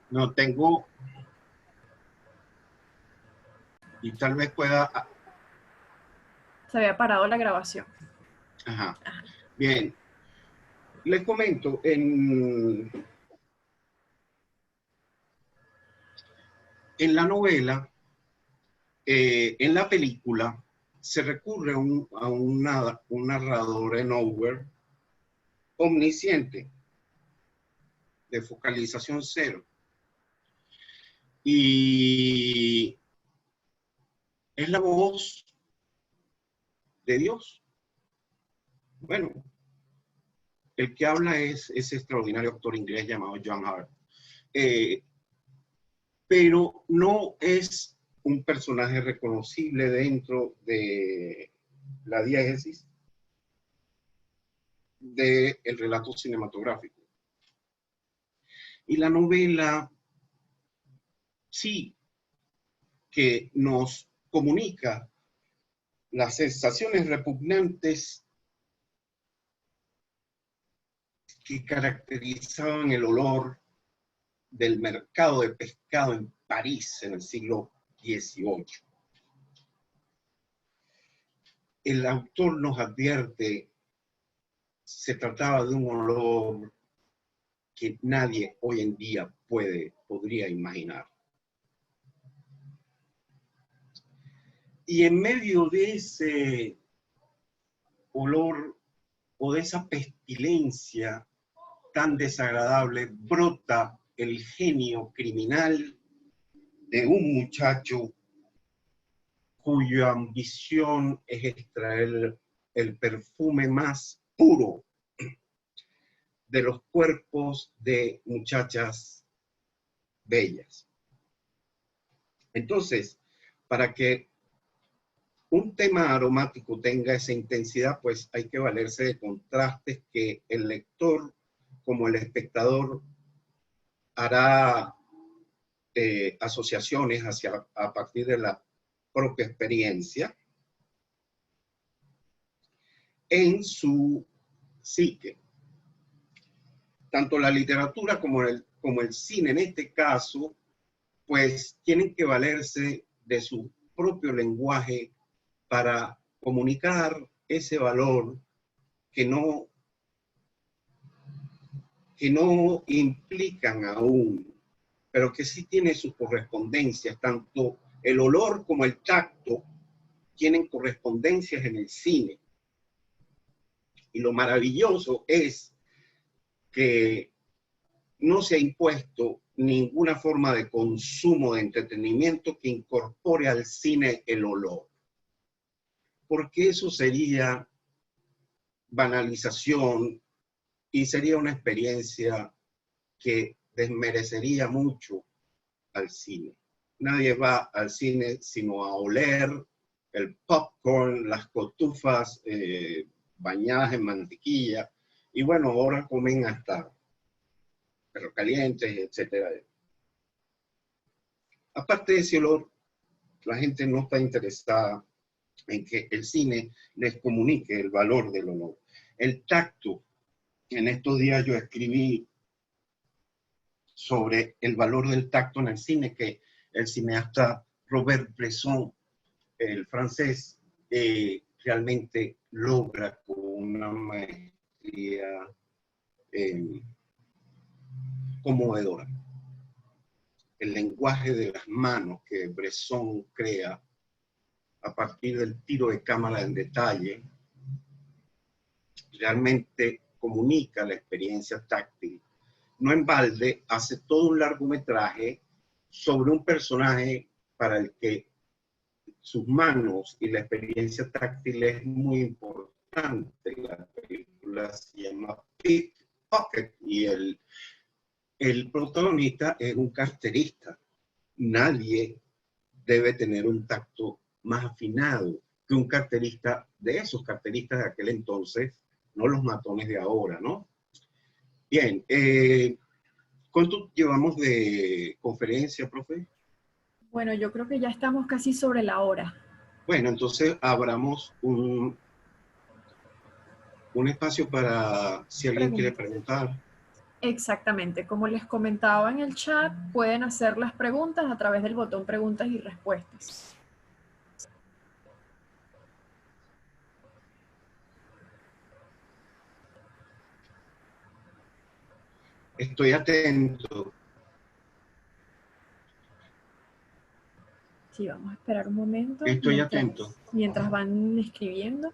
No tengo... Y tal vez pueda... Se había parado la grabación. Ajá. Bien. Les comento, en la novela, en la película, se recurre a un narrador en over omnisciente, de focalización cero. Y es la voz de Dios. Bueno, el que habla es ese extraordinario actor inglés llamado John Hart. Pero no es un personaje reconocible dentro de la diégesis del relato cinematográfico. Y la novela sí que nos comunica las sensaciones repugnantes que caracterizaban el olor del mercado de pescado en París en el siglo XVIII. El autor nos advierte, se trataba de un olor que nadie hoy en día podría imaginar. Y en medio de ese olor o de esa pestilencia tan desagradable, brota el genio criminal de un muchacho cuya ambición es extraer el perfume más puro de los cuerpos de muchachas bellas. Entonces, para que un tema aromático tenga esa intensidad, pues hay que valerse de contrastes que el lector como el espectador hará asociaciones a partir de la propia experiencia en su psique. Tanto la literatura como el cine en este caso, pues tienen que valerse de su propio lenguaje para comunicar ese valor que no implican aún, pero que sí tiene sus correspondencias. Tanto el olor como el tacto tienen correspondencias en el cine. Y lo maravilloso es que no se ha impuesto ninguna forma de consumo de entretenimiento que incorpore al cine el olor. Porque eso sería banalización y sería una experiencia que desmerecería mucho al cine. Nadie va al cine sino a oler el popcorn, las cotufas bañadas en mantequilla, y bueno, ahora comen hasta perros calientes, etcétera. Aparte de ese olor, la gente no está interesada en que el cine les comunique el valor del olor. El tacto, en estos días yo escribí sobre el valor del tacto en el cine, que el cineasta Robert Bresson, el francés, realmente logra con una maestría conmovedora. El lenguaje de las manos que Bresson crea a partir del tiro de cámara en detalle, realmente comunica la experiencia táctil. No en balde hace todo un largometraje sobre un personaje para el que sus manos y la experiencia táctil es muy importante. La película se llama Pickpocket y el protagonista es un carterista. Nadie debe tener un tacto más afinado que un carterista de esos carteristas de aquel entonces, no los matones de ahora, ¿no? Bien, ¿cuánto llevamos de conferencia, profe? Bueno, yo creo que ya estamos casi sobre la hora. Bueno, entonces abramos un espacio para si alguien quiere preguntar. Exactamente, como les comentaba en el chat, pueden hacer las preguntas a través del botón preguntas y respuestas. Estoy atento. Sí, vamos a esperar un momento. Estoy atento. Mientras van escribiendo.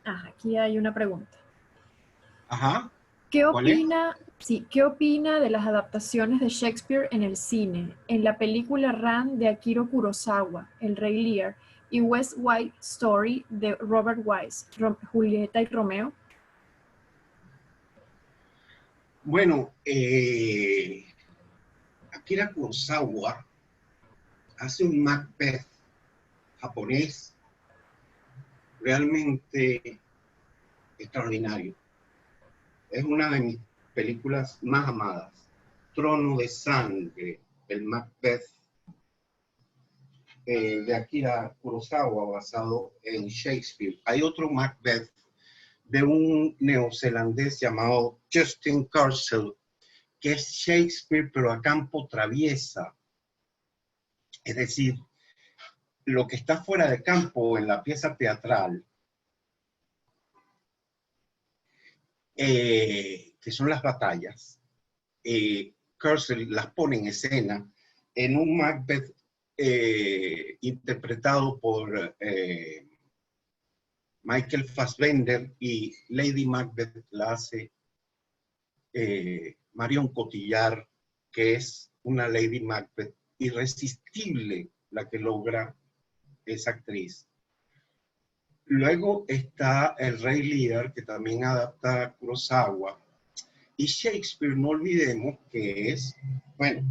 Aquí hay una pregunta. Ajá. ¿Qué opina de las adaptaciones de Shakespeare en el cine, en la película Ran de Akira Kurosawa, El Rey Lear, y West Side Story de Robert Wise, Julieta y Romeo? Bueno, Akira Kurosawa hace un Macbeth japonés realmente extraordinario. Es una de mis películas más amadas. Trono de Sangre, el Macbeth de Akira Kurosawa, basado en Shakespeare. Hay otro Macbeth de un neozelandés llamado Justin Kurzel, que es Shakespeare, pero a campo traviesa. Es decir, lo que está fuera de campo en la pieza teatral, que son las batallas, Purcell las pone en escena en un Macbeth interpretado por Michael Fassbender, y Lady Macbeth la hace Marion Cotillard, que es una Lady Macbeth irresistible la que logra esa actriz. Luego está El Rey Lear, que también adapta a Kurosawa. Y Shakespeare, no olvidemos que es, bueno,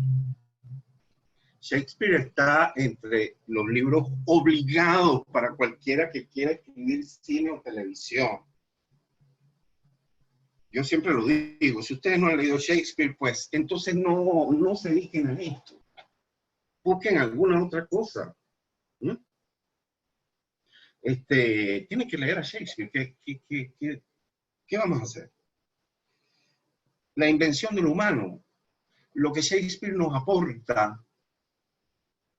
Shakespeare está entre los libros obligados para cualquiera que quiera escribir cine o televisión. Yo siempre lo digo, si ustedes no han leído Shakespeare, pues entonces no se dediquen a esto. Busquen alguna otra cosa. ¿Mm? Tienen que leer a Shakespeare. ¿Qué vamos a hacer? La invención del humano, lo que Shakespeare nos aporta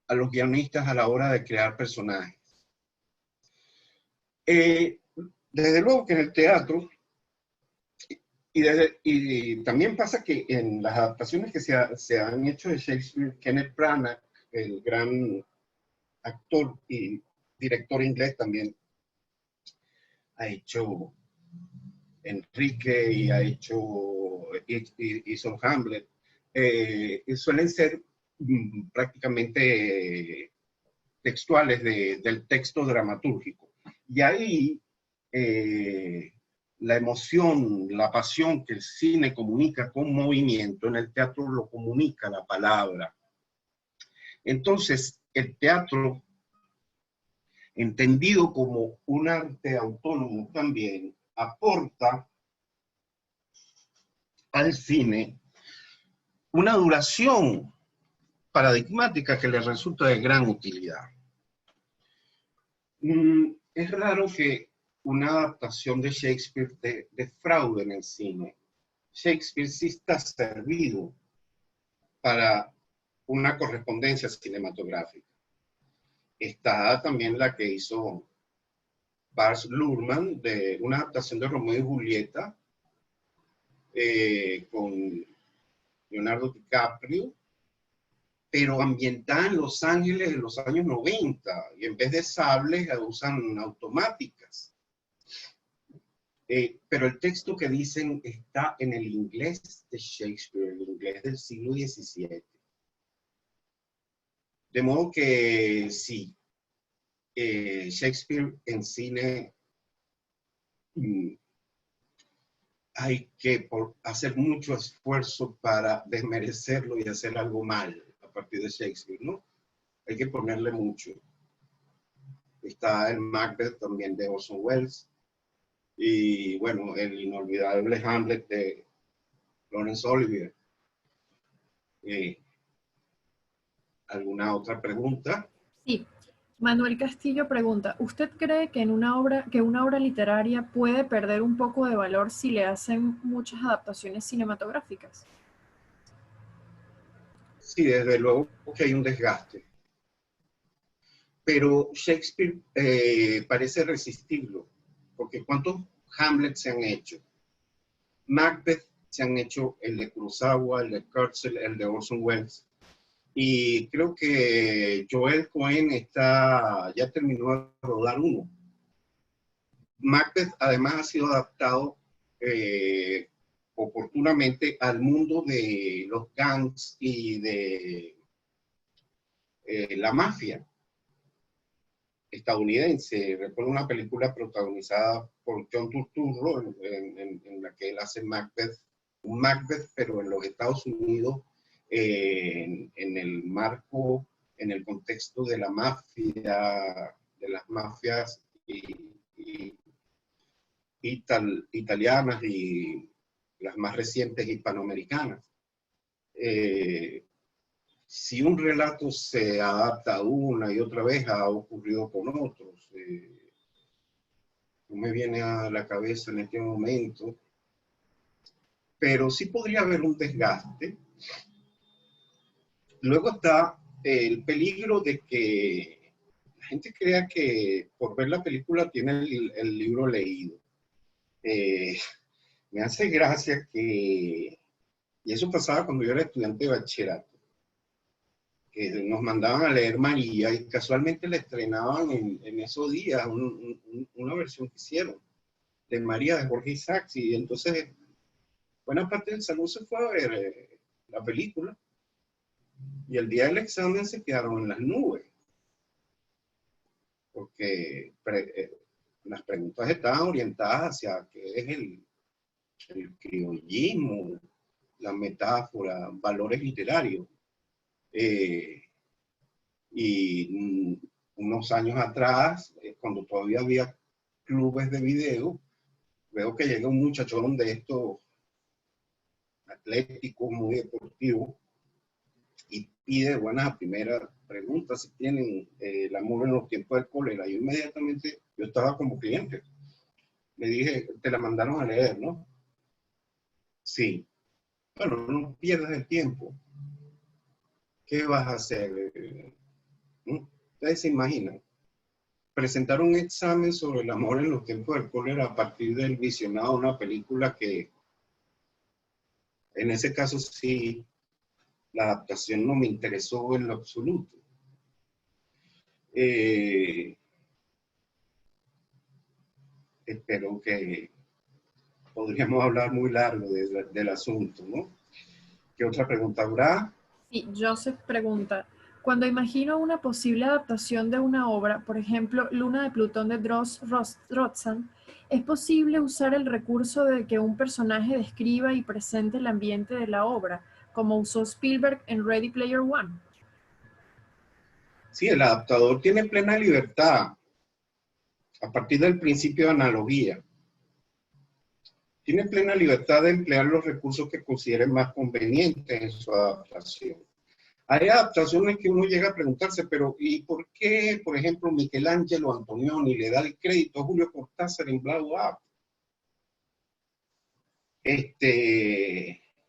a los guionistas a la hora de crear personajes. Desde luego que en el teatro, y también pasa que en las adaptaciones que se han hecho de Shakespeare, Kenneth Branagh, el gran actor y director inglés, también ha hecho Enrique y ha hecho hizo Hamlet, suelen ser prácticamente textuales del texto dramatúrgico. Y ahí la emoción, la pasión que el cine comunica con movimiento, en el teatro lo comunica la palabra. Entonces, el teatro, entendido como un arte autónomo también, aporta al cine una duración paradigmática que le resulta de gran utilidad. Es raro que una adaptación de Shakespeare defraude en el cine. Shakespeare sí está servido para una correspondencia cinematográfica. Está también la que hizo Baz Luhrmann, de una adaptación de Romeo y Julieta, con Leonardo DiCaprio, pero ambientada en Los Ángeles en los años 90, y en vez de sables usan automáticas. Pero el texto que dicen está en el inglés de Shakespeare, el inglés del siglo XVII. De modo que sí, Shakespeare en cine hay que hacer mucho esfuerzo para desmerecerlo y hacer algo mal a partir de Shakespeare, ¿no? Hay que ponerle mucho. Está el Macbeth también de Orson Welles, y bueno, el inolvidable Hamlet de Laurence Olivier. ¿Alguna otra pregunta? Sí. Manuel Castillo pregunta, ¿usted cree que una obra literaria puede perder un poco de valor si le hacen muchas adaptaciones cinematográficas? Sí, desde luego que hay un desgaste. Pero Shakespeare parece resistirlo, porque ¿cuántos Hamlet se han hecho? Macbeth se han hecho el de Kurosawa, el de Purcell, el de Orson Welles. Y creo que Joel Cohen ya terminó de rodar uno. Macbeth además ha sido adaptado oportunamente al mundo de los gangs y de la mafia estadounidense. Recuerdo una película protagonizada por John Turturro en la que él hace Macbeth, un Macbeth, pero en los Estados Unidos, en el marco, en el contexto de la mafia, de las mafias italianas y las más recientes hispanoamericanas. Si un relato se adapta una y otra vez, ha ocurrido con otros. No me viene a la cabeza en este momento, pero sí podría haber un desgaste. Luego está el peligro de que la gente crea que por ver la película tiene el libro leído. Me hace gracia que Y eso pasaba cuando yo era estudiante de bachillerato, que nos mandaban a leer María y casualmente le estrenaban en esos días una versión que hicieron de María de Jorge Isaacs. Y entonces buena parte del salón se fue a ver la película. Y el día del examen se quedaron en las nubes, porque las preguntas estaban orientadas hacia qué es el criollismo, la metáfora, valores literarios. Y unos años atrás, cuando todavía había clubes de video, veo que llega un muchachón de estos atléticos, muy deportivos, y pide buenas a primeras preguntas si tienen el amor en los tiempos del cólera. Yo inmediatamente, yo estaba como cliente, le dije, te la mandaron a leer, ¿no? Sí. Bueno, no pierdas el tiempo. ¿Qué vas a hacer? Ustedes se imaginan presentar un examen sobre el amor en los tiempos del cólera a partir del visionado de una película que, en ese caso sí, la adaptación no me interesó en lo absoluto. Espero que podríamos hablar muy largo del asunto, ¿no? ¿Qué otra pregunta habrá? Sí, Joseph pregunta, cuando imagino una posible adaptación de una obra, por ejemplo, Luna de Plutón de Rothschild, ¿es posible usar el recurso de que un personaje describa y presente el ambiente de la obra, como usó Spielberg en Ready Player One? Sí, el adaptador tiene plena libertad a partir del principio de analogía. Tiene plena libertad de emplear los recursos que considere más convenientes en su adaptación. Hay adaptaciones que uno llega a preguntarse, pero ¿y por qué, por ejemplo, Michelangelo Antonioni le da el crédito a Julio Cortázar en Blow Up?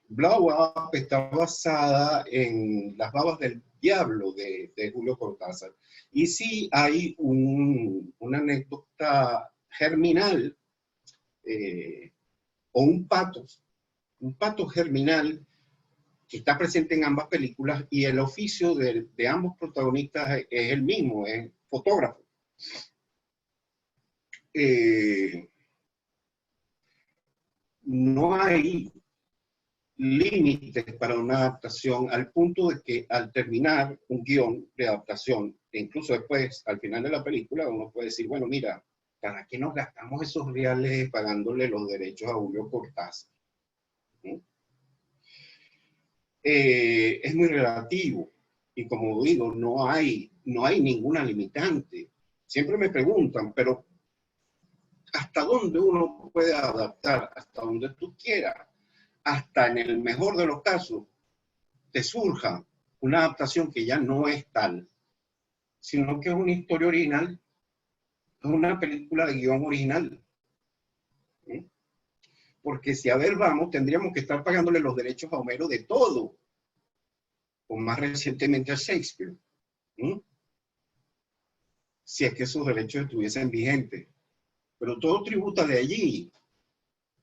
Blow Up está basada en Las babas del diablo de Julio Cortázar. Y sí hay una anécdota germinal o un pato germinal que está presente en ambas películas, y el oficio de ambos protagonistas es el mismo, es fotógrafo. No hay límites para una adaptación, al punto de que al terminar un guión de adaptación, e incluso después, al final de la película, uno puede decir, bueno, mira, ¿para qué nos gastamos esos reales pagándole los derechos a Julio Cortázar? ¿Sí? Es muy relativo, y como digo, no hay ninguna limitante. Siempre me preguntan, pero ¿hasta dónde uno puede adaptar? Hasta donde tú quieras. Hasta en el mejor de los casos te surja una adaptación que ya no es tal, sino que es una historia original, es una película de guión original. ¿Sí? Porque si a ver vamos, tendríamos que estar pagándole los derechos a Homero de todo, o más recientemente a Shakespeare. ¿Sí? Si es que esos derechos estuviesen vigentes. Pero todo tributa de allí.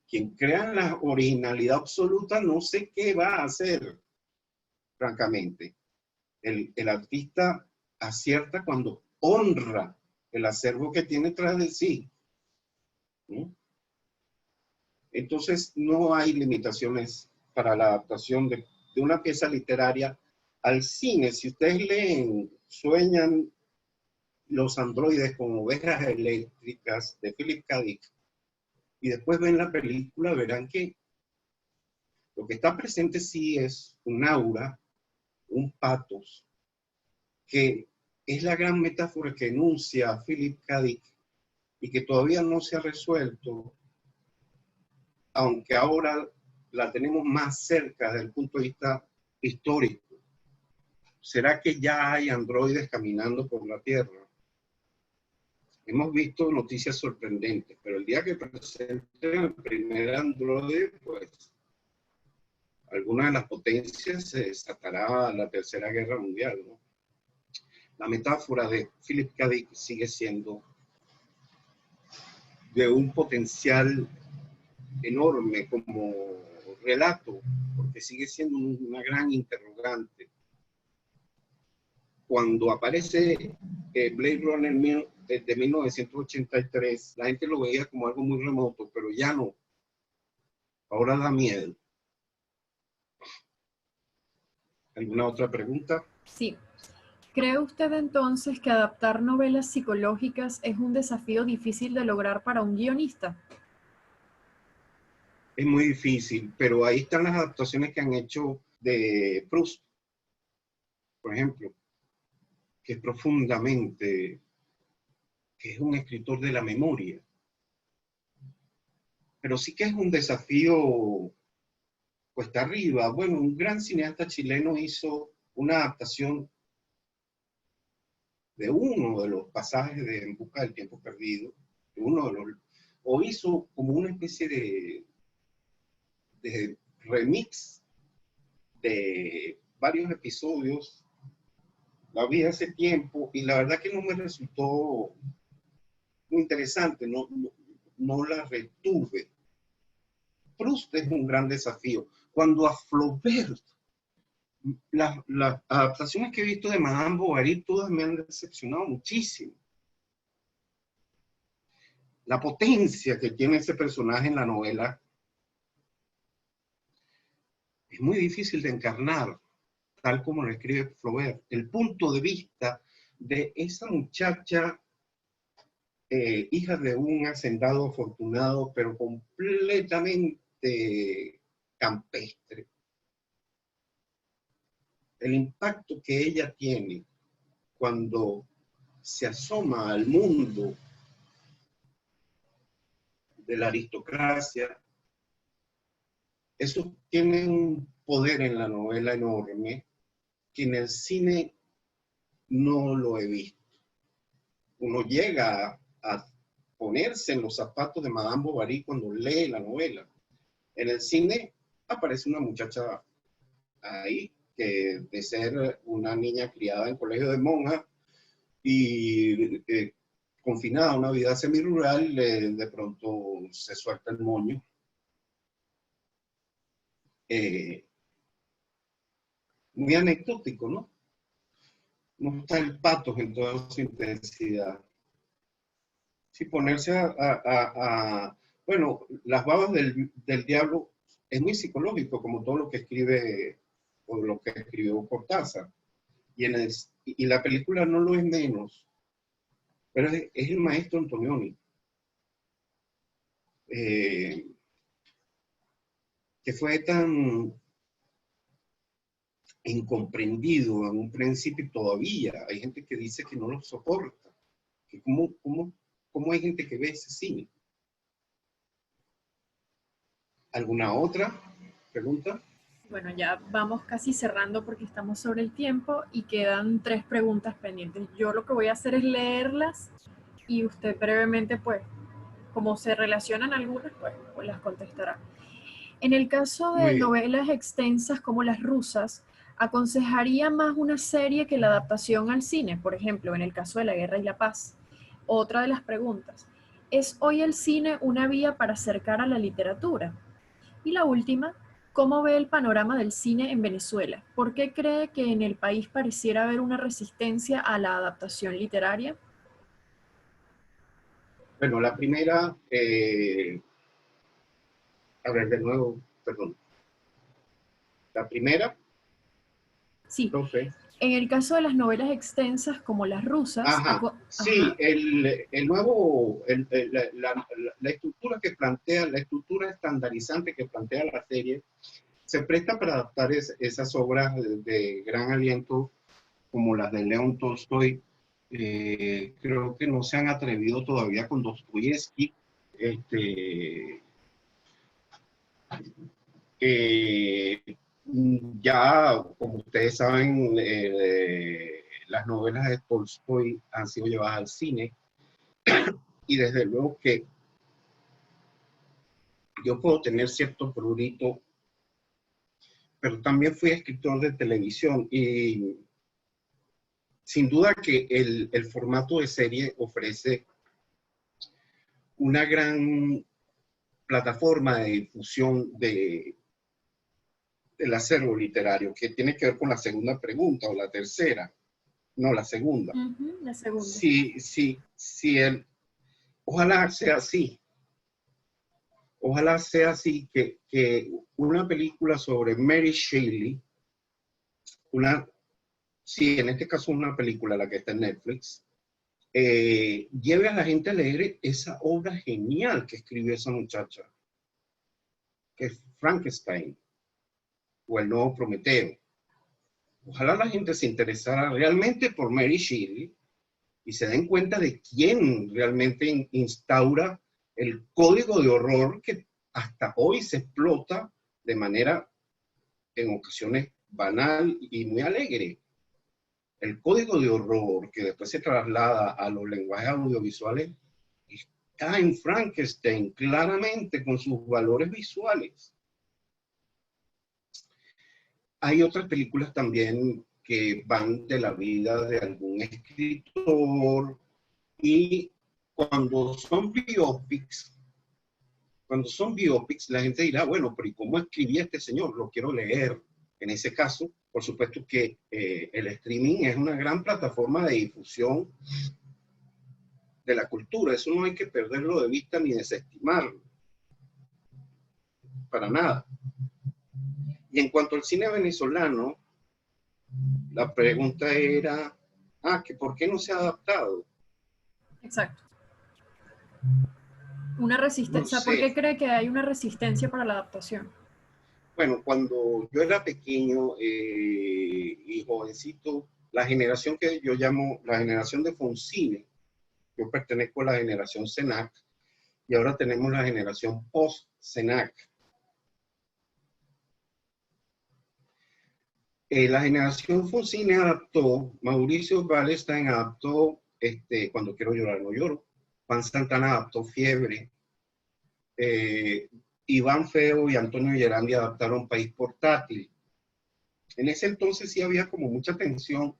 Quien crea la originalidad absoluta no sé qué va a hacer, francamente. El artista acierta cuando honra el acervo que tiene tras de sí. ¿Sí? Entonces, no hay limitaciones para la adaptación de una pieza literaria al cine. Si ustedes leen Sueñan los androides con ovejas eléctricas de Philip K. Dick, y después ven la película, verán que lo que está presente sí es un aura, un patos, que es la gran metáfora que enuncia Philip K. Dick y que todavía no se ha resuelto, aunque ahora la tenemos más cerca desde el punto de vista histórico. ¿Será que ya hay androides caminando por la Tierra? Hemos visto noticias sorprendentes, pero el día que presenten el primer androide, pues alguna de las potencias se desatará la Tercera Guerra Mundial, ¿no? La metáfora de Philip K. Dick sigue siendo de un potencial enorme como relato, porque sigue siendo una gran interrogante. Cuando aparece Blade Runner de 1983, la gente lo veía como algo muy remoto, pero ya no. Ahora da miedo. ¿Alguna otra pregunta? Sí. ¿Cree usted entonces que adaptar novelas psicológicas es un desafío difícil de lograr para un guionista? Es muy difícil, pero ahí están las adaptaciones que han hecho de Proust, por ejemplo, que es profundamente, que es un escritor de la memoria. Pero sí que es un desafío cuesta arriba. Bueno, un gran cineasta chileno hizo una adaptación de uno de los pasajes de En busca del tiempo perdido, de uno de los, o hizo como una especie de remix de varios episodios. La vi hace tiempo y la verdad que no me resultó muy interesante, no la retuve. Proust es un gran desafío. Cuando a Flaubert, las adaptaciones que he visto de Madame Bovary, todas me han decepcionado muchísimo. La potencia que tiene ese personaje en la novela es muy difícil de encarnar, tal como lo escribe Flaubert. El punto de vista de esa muchacha, hija de un hacendado afortunado, pero completamente campestre. El impacto que ella tiene cuando se asoma al mundo de la aristocracia, eso tiene un poder en la novela enorme que en el cine no lo he visto. Uno llega a ponerse en los zapatos de Madame Bovary cuando lee la novela. En el cine aparece una muchacha ahí que de ser una niña criada en colegio de monjas y confinada a una vida semirural, de pronto se suelta el moño. Muy anecdótico, ¿no? No está el patos en toda su intensidad. Sí, ponerse bueno, las babas del diablo es muy psicológico, como todo lo que escribe o lo que escribió Cortázar. Y la película no lo es menos, pero es el maestro Antonioni, que fue tan incomprendido en un principio todavía. Hay gente que dice que no lo soporta. Que ¿Cómo hay gente que ve ese cine? ¿Alguna otra pregunta? Bueno, ya vamos casi cerrando porque estamos sobre el tiempo y quedan 3 preguntas pendientes. Yo lo que voy a hacer es leerlas y usted brevemente, pues, como se relacionan algunas, pues las contestará. En el caso Muy de bien. novelas extensas como las rusas, ¿aconsejaría más una serie que la adaptación al cine? Por ejemplo, en el caso de La Guerra y la Paz. Otra de las preguntas, ¿es hoy el cine una vía para acercar a la literatura? Y la última, ¿cómo ve el panorama del cine en Venezuela? ¿Por qué cree que en el país pareciera haber una resistencia a la adaptación literaria? Bueno, la primera, a ver, de nuevo, perdón. La primera, Sí, profe. en el caso de las novelas extensas como las rusas, Ajá, sí, ajá, el nuevo, la estructura que plantea, la estructura estandarizante que plantea la serie, se presta para adaptar esas obras de gran aliento como las de León Tolstoy. Creo que no se han atrevido todavía con Dostoyevsky. Este, eh, ya, como ustedes saben, las novelas de Tolstoy han sido llevadas al cine y desde luego que yo puedo tener cierto prurito, pero también fui escritor de televisión y sin duda que el formato de serie ofrece una gran plataforma de difusión del acervo literario, que tiene que ver con la segunda pregunta o la tercera. No, la segunda. La segunda. Sí, ojalá sea así. Ojalá sea así que una película sobre Mary Shelley, sí, en este caso una película, la que está en Netflix, lleve a la gente a leer esa obra genial que escribió esa muchacha, que es Frankenstein, o El Nuevo Prometeo. Ojalá la gente se interesara realmente por Mary Shelley y se den cuenta de quién realmente instaura el código de horror que hasta hoy se explota de manera, en ocasiones, banal y muy alegre. El código de horror que después se traslada a los lenguajes audiovisuales está en Frankenstein, claramente con sus valores visuales. Hay otras películas también que van de la vida de algún escritor y cuando son biopics, la gente dirá, bueno, pero ¿y cómo escribía este señor? Lo quiero leer. En ese caso, por supuesto que el streaming es una gran plataforma de difusión de la cultura. Eso no hay que perderlo de vista ni desestimarlo. Para nada. Y en cuanto al cine venezolano, la pregunta era, que ¿por qué no se ha adaptado? Exacto. Una resistencia. No ¿Por qué sé. cree que hay una resistencia para la adaptación? Bueno, cuando yo era pequeño y jovencito, la generación que yo llamo la generación de Foncine, yo pertenezco a la generación CENAC, y ahora tenemos la generación post-CENAC. La generación Foncine adaptó, Mauricio Wallenstein adaptó Cuando quiero llorar no lloro, Juan Santana adaptó Fiebre, Iván Feo y Antonio Gerandi adaptaron País Portátil. En ese entonces sí había como mucha tensión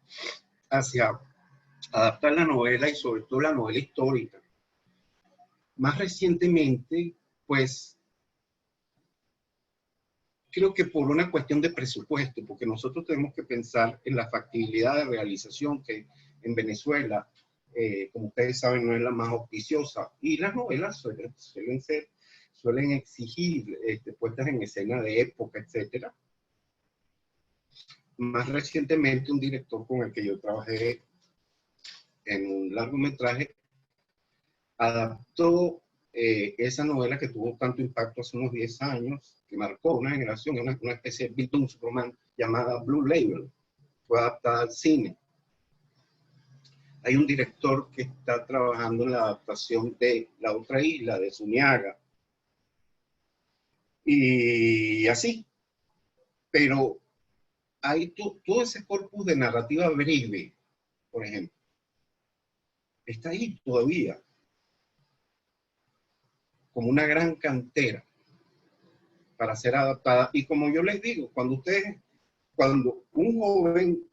hacia adaptar la novela y sobre todo la novela histórica. Más recientemente, pues, creo que por una cuestión de presupuesto, porque nosotros tenemos que pensar en la factibilidad de realización que en Venezuela, como ustedes saben, no es la más auspiciosa. Y las novelas suelen exigir puestas en escena de época, etcétera. Más recientemente, un director con el que yo trabajé en un largometraje adaptó esa novela que tuvo tanto impacto hace unos 10 años, que marcó una generación, una especie de Bildungsroman llamada Blue Label. Fue adaptada al cine. Hay un director que está trabajando en la adaptación de La Otra Isla, de Zuñaga. Y así. Pero hay todo ese corpus de narrativa breve, por ejemplo, está ahí todavía, como una gran cantera para ser adaptada. Y como yo les digo, cuando un joven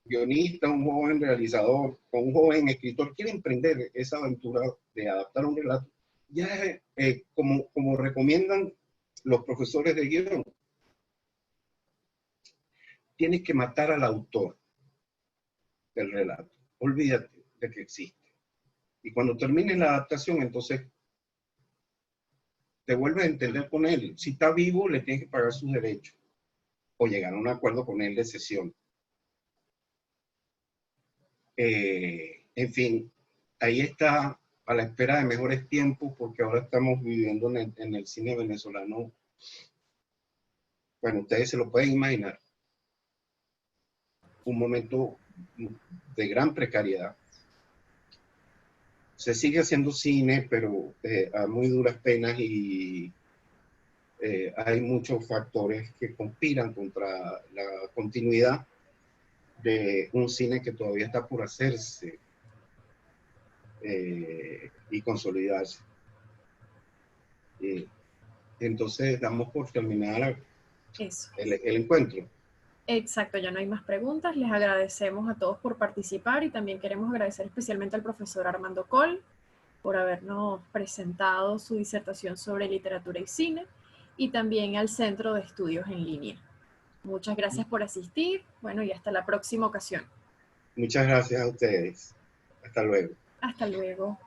guionista, un joven realizador, o un joven escritor quiere emprender esa aventura de adaptar un relato, ya como recomiendan los profesores de guión, tienes que matar al autor del relato. Olvídate de que existe. Y cuando termine la adaptación, entonces te vuelves a entender con él. Si está vivo, le tienes que pagar sus derechos o llegar a un acuerdo con él de cesión. En fin, ahí está a la espera de mejores tiempos porque ahora estamos viviendo en el cine venezolano. Bueno, ustedes se lo pueden imaginar. Un momento de gran precariedad. Se sigue haciendo cine, pero a muy duras penas y hay muchos factores que conspiran contra la continuidad de un cine que todavía está por hacerse y consolidarse. Entonces damos por terminar el encuentro. Exacto, ya no hay más preguntas. Les agradecemos a todos por participar y también queremos agradecer especialmente al profesor Armando Coll por habernos presentado su disertación sobre literatura y cine y también al Centro de Estudios en Línea. Muchas gracias por asistir. Bueno, y hasta la próxima ocasión. Muchas gracias a ustedes. Hasta luego. Hasta luego.